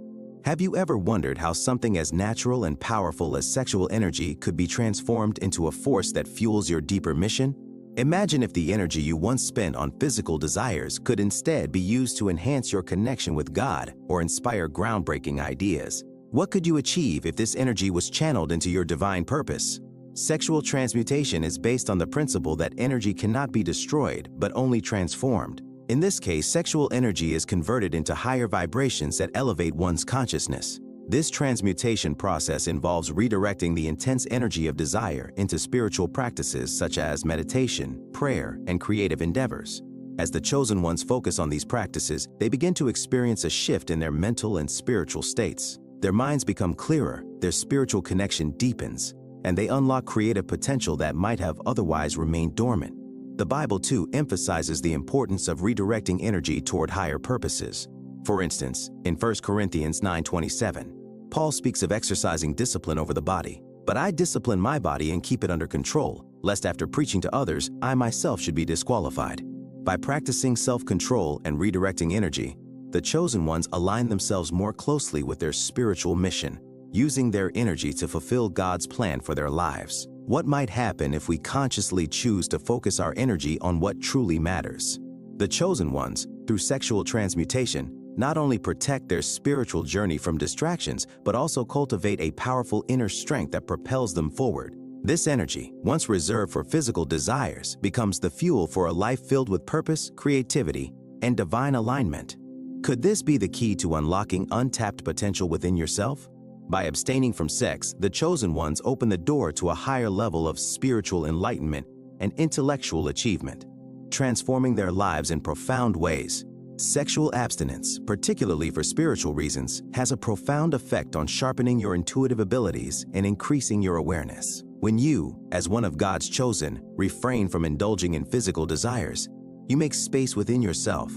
Have you ever wondered how something as natural and powerful as sexual energy could be transformed into a force that fuels your deeper mission? Imagine if the energy you once spent on physical desires could instead be used to enhance your connection with God or inspire groundbreaking ideas. What could you achieve if this energy was channeled into your divine purpose? Sexual transmutation is based on the principle that energy cannot be destroyed, but only transformed. In this case, sexual energy is converted into higher vibrations that elevate one's consciousness. This transmutation process involves redirecting the intense energy of desire into spiritual practices such as meditation, prayer, and creative endeavors. As the chosen ones focus on these practices, they begin to experience a shift in their mental and spiritual states. Their minds become clearer, their spiritual connection deepens, and they unlock creative potential that might have otherwise remained dormant. The Bible, too, emphasizes the importance of redirecting energy toward higher purposes. For instance, in 1 Corinthians 9:27, Paul speaks of exercising discipline over the body. "But I discipline my body and keep it under control, lest after preaching to others, I myself should be disqualified." By practicing self-control and redirecting energy, the chosen ones align themselves more closely with their spiritual mission, using their energy to fulfill God's plan for their lives. What might happen if we consciously choose to focus our energy on what truly matters? The chosen ones, through sexual transmutation, not only protect their spiritual journey from distractions, but also cultivate a powerful inner strength that propels them forward. This energy, once reserved for physical desires, becomes the fuel for a life filled with purpose, creativity, and divine alignment. Could this be the key to unlocking untapped potential within yourself? By abstaining from sex, the chosen ones open the door to a higher level of spiritual enlightenment and intellectual achievement, transforming their lives in profound ways. Sexual abstinence, particularly for spiritual reasons, has a profound effect on sharpening your intuitive abilities and increasing your awareness. When you, as one of God's chosen, refrain from indulging in physical desires, you make space within yourself,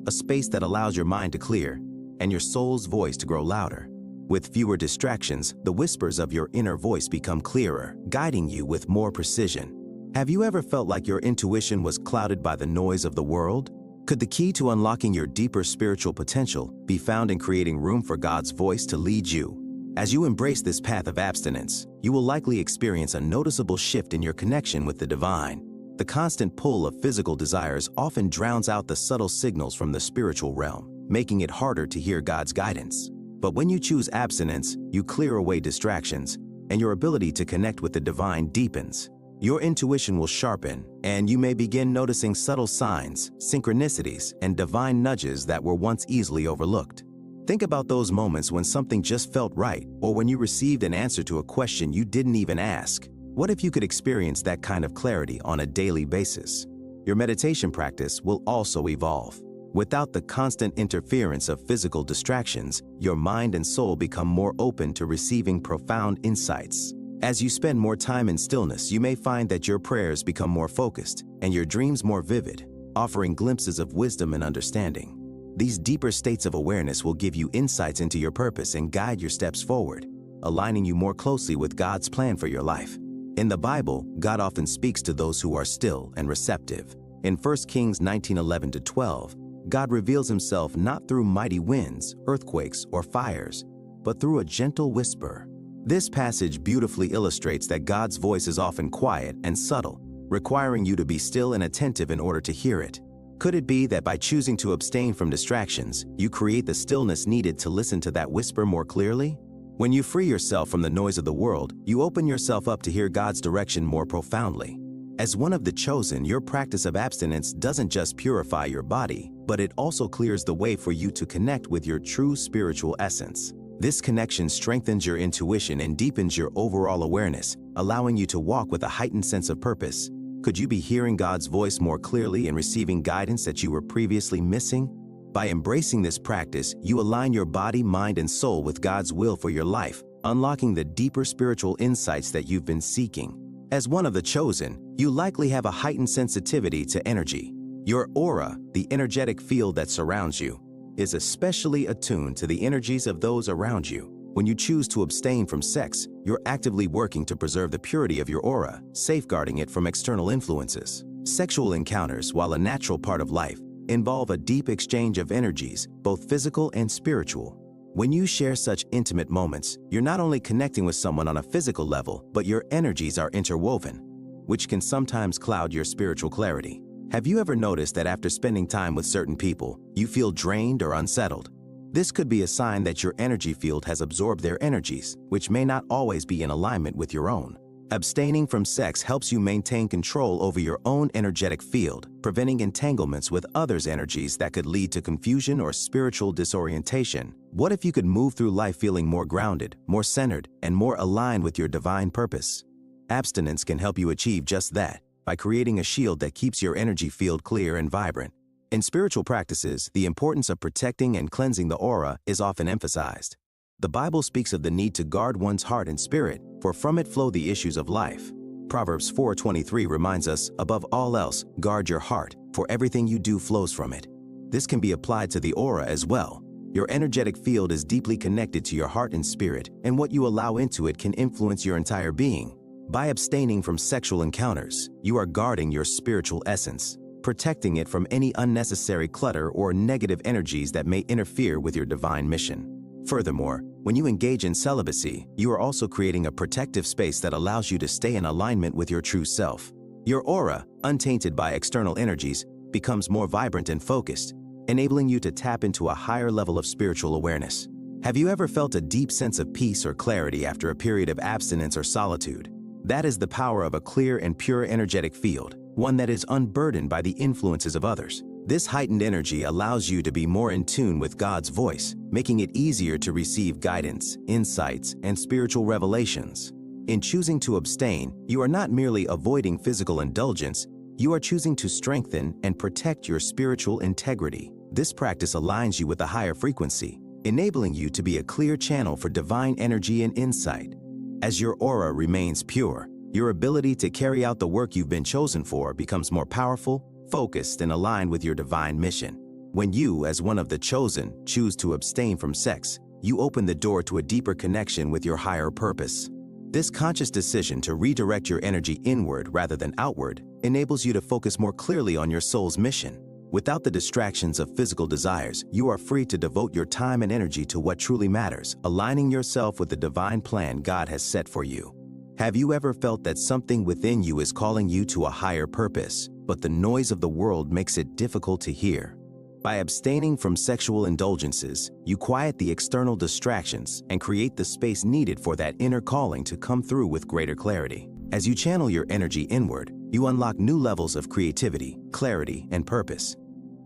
a space that allows your mind to clear and your soul's voice to grow louder. With fewer distractions, the whispers of your inner voice become clearer, guiding you with more precision. Have you ever felt like your intuition was clouded by the noise of the world? Could the key to unlocking your deeper spiritual potential be found in creating room for God's voice to lead you? As you embrace this path of abstinence, you will likely experience a noticeable shift in your connection with the divine. The constant pull of physical desires often drowns out the subtle signals from the spiritual realm, making it harder to hear God's guidance. But when you choose abstinence, you clear away distractions, and your ability to connect with the divine deepens. Your intuition will sharpen, and you may begin noticing subtle signs, synchronicities, and divine nudges that were once easily overlooked. Think about those moments when something just felt right, or when you received an answer to a question you didn't even ask. What if you could experience that kind of clarity on a daily basis? Your meditation practice will also evolve. Without the constant interference of physical distractions, your mind and soul become more open to receiving profound insights. As you spend more time in stillness, you may find that your prayers become more focused and your dreams more vivid, offering glimpses of wisdom and understanding. These deeper states of awareness will give you insights into your purpose and guide your steps forward, aligning you more closely with God's plan for your life. In the Bible, God often speaks to those who are still and receptive. In 1 Kings 19:11-12, God reveals himself not through mighty winds, earthquakes, or fires, but through a gentle whisper. This passage beautifully illustrates that God's voice is often quiet and subtle, requiring you to be still and attentive in order to hear it. Could it be that by choosing to abstain from distractions, you create the stillness needed to listen to that whisper more clearly? When you free yourself from the noise of the world, you open yourself up to hear God's direction more profoundly. As one of the chosen, your practice of abstinence doesn't just purify your body, but it also clears the way for you to connect with your true spiritual essence. This connection strengthens your intuition and deepens your overall awareness, allowing you to walk with a heightened sense of purpose. Could you be hearing God's voice more clearly and receiving guidance that you were previously missing? By embracing this practice, you align your body, mind, and soul with God's will for your life, unlocking the deeper spiritual insights that you've been seeking. As one of the chosen, you likely have a heightened sensitivity to energy. Your aura, the energetic field that surrounds you, is especially attuned to the energies of those around you. When you choose to abstain from sex, you're actively working to preserve the purity of your aura, safeguarding it from external influences. Sexual encounters, while a natural part of life, involve a deep exchange of energies, both physical and spiritual. When you share such intimate moments, you're not only connecting with someone on a physical level, but your energies are interwoven, which can sometimes cloud your spiritual clarity. Have you ever noticed that after spending time with certain people, you feel drained or unsettled? This could be a sign that your energy field has absorbed their energies, which may not always be in alignment with your own. Abstaining from sex helps you maintain control over your own energetic field, preventing entanglements with others' energies that could lead to confusion or spiritual disorientation. What if you could move through life feeling more grounded, more centered, and more aligned with your divine purpose? Abstinence can help you achieve just that, by creating a shield that keeps your energy field clear and vibrant. In spiritual practices, the importance of protecting and cleansing the aura is often emphasized. The Bible speaks of the need to guard one's heart and spirit, for from it flow the issues of life. Proverbs 4:23 reminds us, above all else, guard your heart, for everything you do flows from it. This can be applied to the aura as well. Your energetic field is deeply connected to your heart and spirit, and what you allow into it can influence your entire being. By abstaining from sexual encounters, you are guarding your spiritual essence, protecting it from any unnecessary clutter or negative energies that may interfere with your divine mission. Furthermore, when you engage in celibacy, you are also creating a protective space that allows you to stay in alignment with your true self. Your aura, untainted by external energies, becomes more vibrant and focused, enabling you to tap into a higher level of spiritual awareness. Have you ever felt a deep sense of peace or clarity after a period of abstinence or solitude? That is the power of a clear and pure energetic field, one that is unburdened by the influences of others. This heightened energy allows you to be more in tune with God's voice, making it easier to receive guidance, insights, and spiritual revelations. In choosing to abstain, you are not merely avoiding physical indulgence, you are choosing to strengthen and protect your spiritual integrity. This practice aligns you with a higher frequency, enabling you to be a clear channel for divine energy and insight. As your aura remains pure, your ability to carry out the work you've been chosen for becomes more powerful, focused, and aligned with your divine mission. When you, as one of the chosen, choose to abstain from sex, you open the door to a deeper connection with your higher purpose. This conscious decision to redirect your energy inward rather than outward enables you to focus more clearly on your soul's mission. Without the distractions of physical desires, you are free to devote your time and energy to what truly matters, aligning yourself with the divine plan God has set for you. Have you ever felt that something within you is calling you to a higher purpose, but the noise of the world makes it difficult to hear? By abstaining from sexual indulgences, you quiet the external distractions and create the space needed for that inner calling to come through with greater clarity. As you channel your energy inward, you unlock new levels of creativity, clarity, and purpose.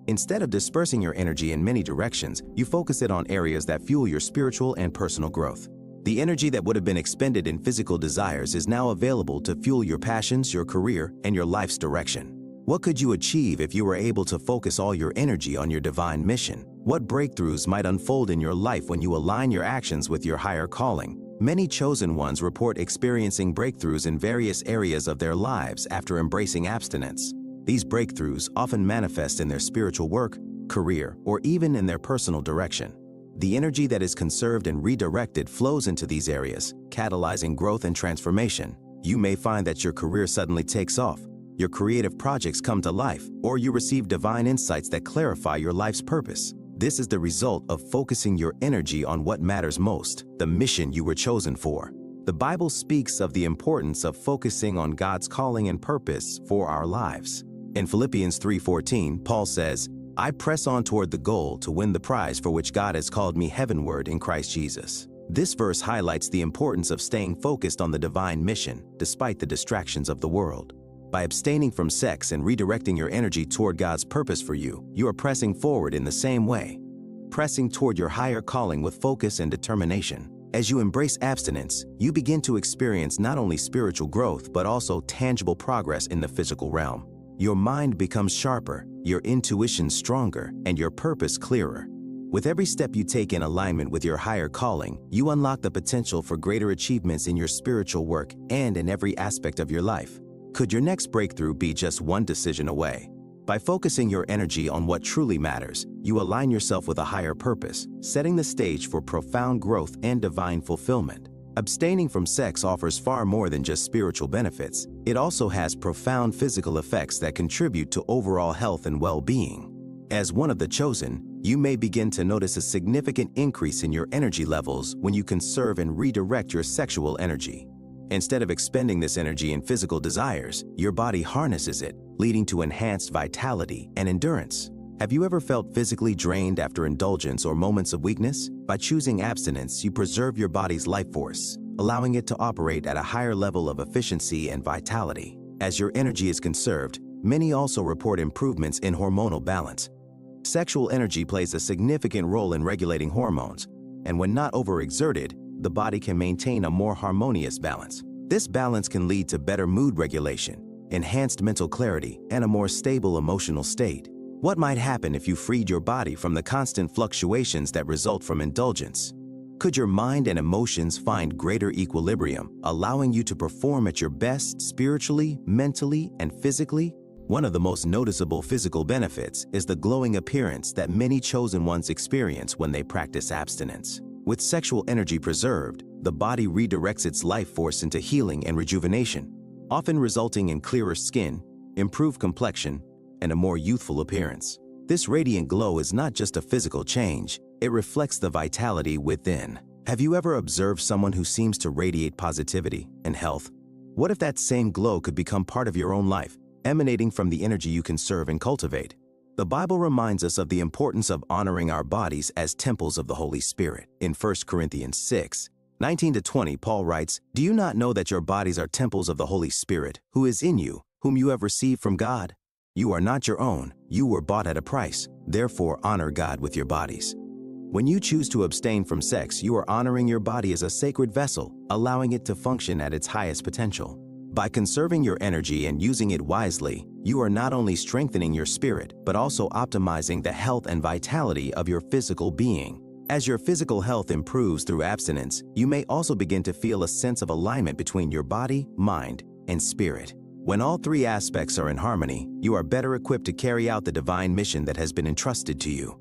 Instead of dispersing your energy in many directions, you focus it on areas that fuel your spiritual and personal growth. The energy that would have been expended in physical desires is now available to fuel your passions, your career, and your life's direction. What could you achieve if you were able to focus all your energy on your divine mission? What breakthroughs might unfold in your life when you align your actions with your higher calling? Many chosen ones report experiencing breakthroughs in various areas of their lives after embracing abstinence. These breakthroughs often manifest in their spiritual work, career, or even in their personal direction. The energy that is conserved and redirected flows into these areas, catalyzing growth and transformation. You may find that your career suddenly takes off, your creative projects come to life, or you receive divine insights that clarify your life's purpose. This is the result of focusing your energy on what matters most, the mission you were chosen for. The Bible speaks of the importance of focusing on God's calling and purpose for our lives. In Philippians 3:14, Paul says, "I press on toward the goal to win the prize for which God has called me heavenward in Christ Jesus." This verse highlights the importance of staying focused on the divine mission, despite the distractions of the world. By abstaining from sex and redirecting your energy toward God's purpose for you, you are pressing forward in the same way, pressing toward your higher calling with focus and determination. As you embrace abstinence, you begin to experience not only spiritual growth, but also tangible progress in the physical realm. Your mind becomes sharper, your intuition stronger, and your purpose clearer. With every step you take in alignment with your higher calling, you unlock the potential for greater achievements in your spiritual work and in every aspect of your life. Could your next breakthrough be just one decision away? By focusing your energy on what truly matters, you align yourself with a higher purpose, setting the stage for profound growth and divine fulfillment. Abstaining from sex offers far more than just spiritual benefits. It also has profound physical effects that contribute to overall health and well-being. As one of the chosen, you may begin to notice a significant increase in your energy levels when you conserve and redirect your sexual energy. Instead of expending this energy in physical desires, your body harnesses it, leading to enhanced vitality and endurance. Have you ever felt physically drained after indulgence or moments of weakness? By choosing abstinence, you preserve your body's life force, allowing it to operate at a higher level of efficiency and vitality. As your energy is conserved, many also report improvements in hormonal balance. Sexual energy plays a significant role in regulating hormones, and when not overexerted, the body can maintain a more harmonious balance. This balance can lead to better mood regulation, enhanced mental clarity, and a more stable emotional state. What might happen if you freed your body from the constant fluctuations that result from indulgence? Could your mind and emotions find greater equilibrium, allowing you to perform at your best spiritually, mentally, and physically? One of the most noticeable physical benefits is the glowing appearance that many chosen ones experience when they practice abstinence. With sexual energy preserved, the body redirects its life force into healing and rejuvenation, often resulting in clearer skin, improved complexion, and a more youthful appearance. This radiant glow is not just a physical change, it reflects the vitality within. Have you ever observed someone who seems to radiate positivity and health? What if that same glow could become part of your own life, emanating from the energy you conserve and cultivate? The Bible reminds us of the importance of honoring our bodies as temples of the Holy Spirit. In 1 Corinthians 6:19-20, Paul writes, "Do you not know that your bodies are temples of the Holy Spirit, who is in you, whom you have received from God? You are not your own, you were bought at a price. Therefore honor God with your bodies." When you choose to abstain from sex, you are honoring your body as a sacred vessel, allowing it to function at its highest potential. By conserving your energy and using it wisely, you are not only strengthening your spirit, but also optimizing the health and vitality of your physical being. As your physical health improves through abstinence, you may also begin to feel a sense of alignment between your body, mind, and spirit. When all three aspects are in harmony, you are better equipped to carry out the divine mission that has been entrusted to you.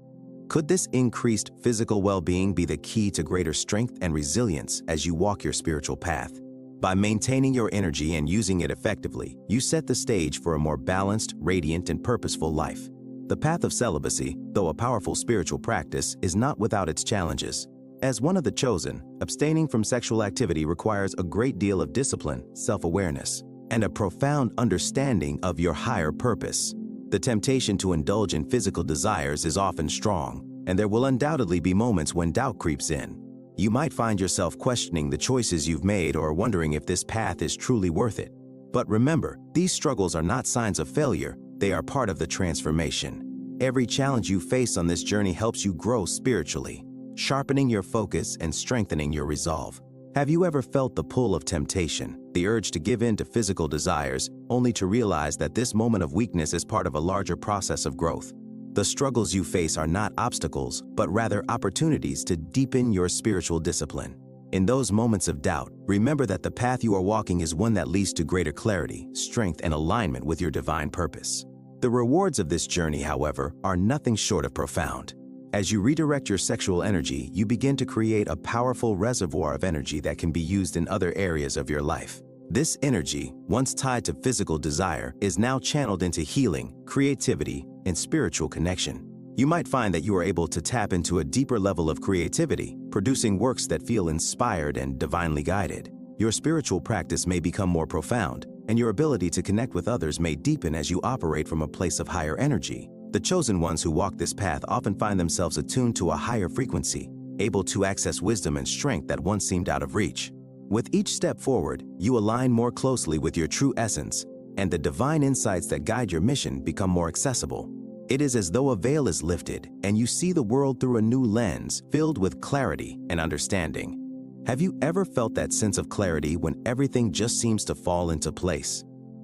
Could this increased physical well-being be the key to greater strength and resilience as you walk your spiritual path? By maintaining your energy and using it effectively, you set the stage for a more balanced, radiant, and purposeful life. The path of celibacy, though a powerful spiritual practice, is not without its challenges. As one of the chosen, abstaining from sexual activity requires a great deal of discipline, self-awareness, and a profound understanding of your higher purpose. The temptation to indulge in physical desires is often strong, and there will undoubtedly be moments when doubt creeps in. You might find yourself questioning the choices you've made or wondering if this path is truly worth it. But remember, these struggles are not signs of failure, they are part of the transformation. Every challenge you face on this journey helps you grow spiritually, sharpening your focus and strengthening your resolve. Have you ever felt the pull of temptation, the urge to give in to physical desires, only to realize that this moment of weakness is part of a larger process of growth? The struggles you face are not obstacles, but rather opportunities to deepen your spiritual discipline. In those moments of doubt, remember that the path you are walking is one that leads to greater clarity, strength, and alignment with your divine purpose. The rewards of this journey, however, are nothing short of profound. As you redirect your sexual energy, you begin to create a powerful reservoir of energy that can be used in other areas of your life. This energy, once tied to physical desire, is now channeled into healing, creativity, and spiritual connection. You might find that you are able to tap into a deeper level of creativity, producing works that feel inspired and divinely guided. Your spiritual practice may become more profound, and your ability to connect with others may deepen as you operate from a place of higher energy. The chosen ones who walk this path often find themselves attuned to a higher frequency, able to access wisdom and strength that once seemed out of reach. With each step forward, you align more closely with your true essence, and the divine insights that guide your mission become more accessible. It is as though a veil is lifted, and you see the world through a new lens, filled with clarity and understanding. Have you ever felt that sense of clarity when everything just seems to fall into place?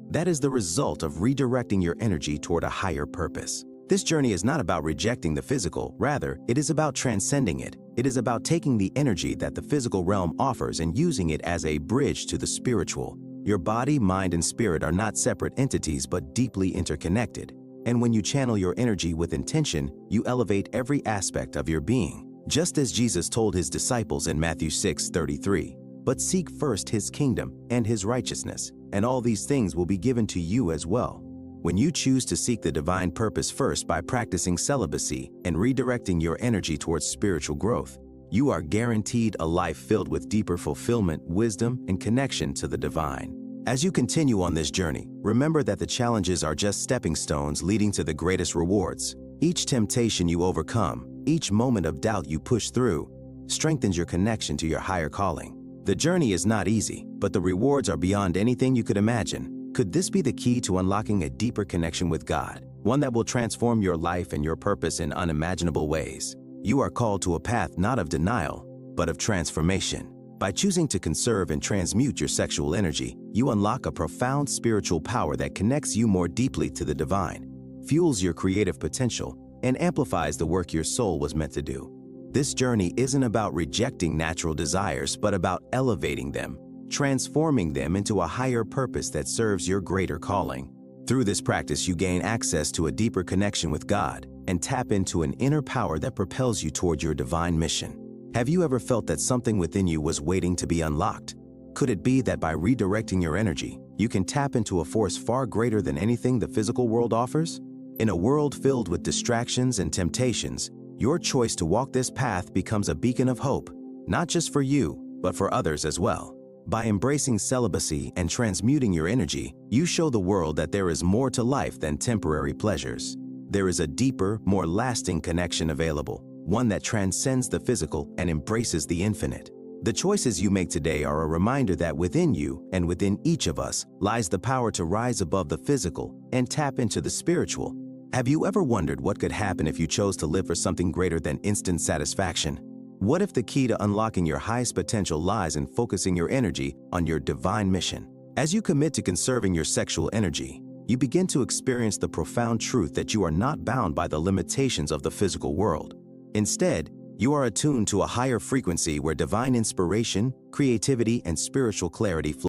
That is the result of redirecting your energy toward a higher purpose. This journey is not about rejecting the physical, rather, it is about transcending it. It is about taking the energy that the physical realm offers and using it as a bridge to the spiritual. Your body, mind, and spirit are not separate entities but deeply interconnected. And when you channel your energy with intention, you elevate every aspect of your being. Just as Jesus told his disciples in Matthew 6:33, "But seek first his kingdom and his righteousness, and all these things will be given to you as well." When you choose to seek the divine purpose first by practicing celibacy and redirecting your energy towards spiritual growth, you are guaranteed a life filled with deeper fulfillment, wisdom, and connection to the divine. As you continue on this journey, remember that the challenges are just stepping stones leading to the greatest rewards. Each temptation you overcome, each moment of doubt you push through, strengthens your connection to your higher calling. The journey is not easy, but the rewards are beyond anything you could imagine. Could this be the key to unlocking a deeper connection with God, one that will transform your life and your purpose in unimaginable ways? You are called to a path not of denial, but of transformation. By choosing to conserve and transmute your sexual energy, you unlock a profound spiritual power that connects you more deeply to the divine, fuels your creative potential, and amplifies the work your soul was meant to do. This journey isn't about rejecting natural desires, but about elevating them, transforming them into a higher purpose that serves your greater calling. Through this practice, you gain access to a deeper connection with God and tap into an inner power that propels you toward your divine mission. Have you ever felt that something within you was waiting to be unlocked? Could it be that by redirecting your energy, you can tap into a force far greater than anything the physical world offers? In a world filled with distractions and temptations, your choice to walk this path becomes a beacon of hope, not just for you, but for others as well. By embracing celibacy and transmuting your energy, you show the world that there is more to life than temporary pleasures. There is a deeper, more lasting connection available, one that transcends the physical and embraces the infinite. The choices you make today are a reminder that within you and within each of us lies the power to rise above the physical and tap into the spiritual. Have you ever wondered what could happen if you chose to live for something greater than instant satisfaction? What if the key to unlocking your highest potential lies in focusing your energy on your divine mission? As you commit to conserving your sexual energy, you begin to experience the profound truth that you are not bound by the limitations of the physical world. Instead, you are attuned to a higher frequency where divine inspiration, creativity, and spiritual clarity flow.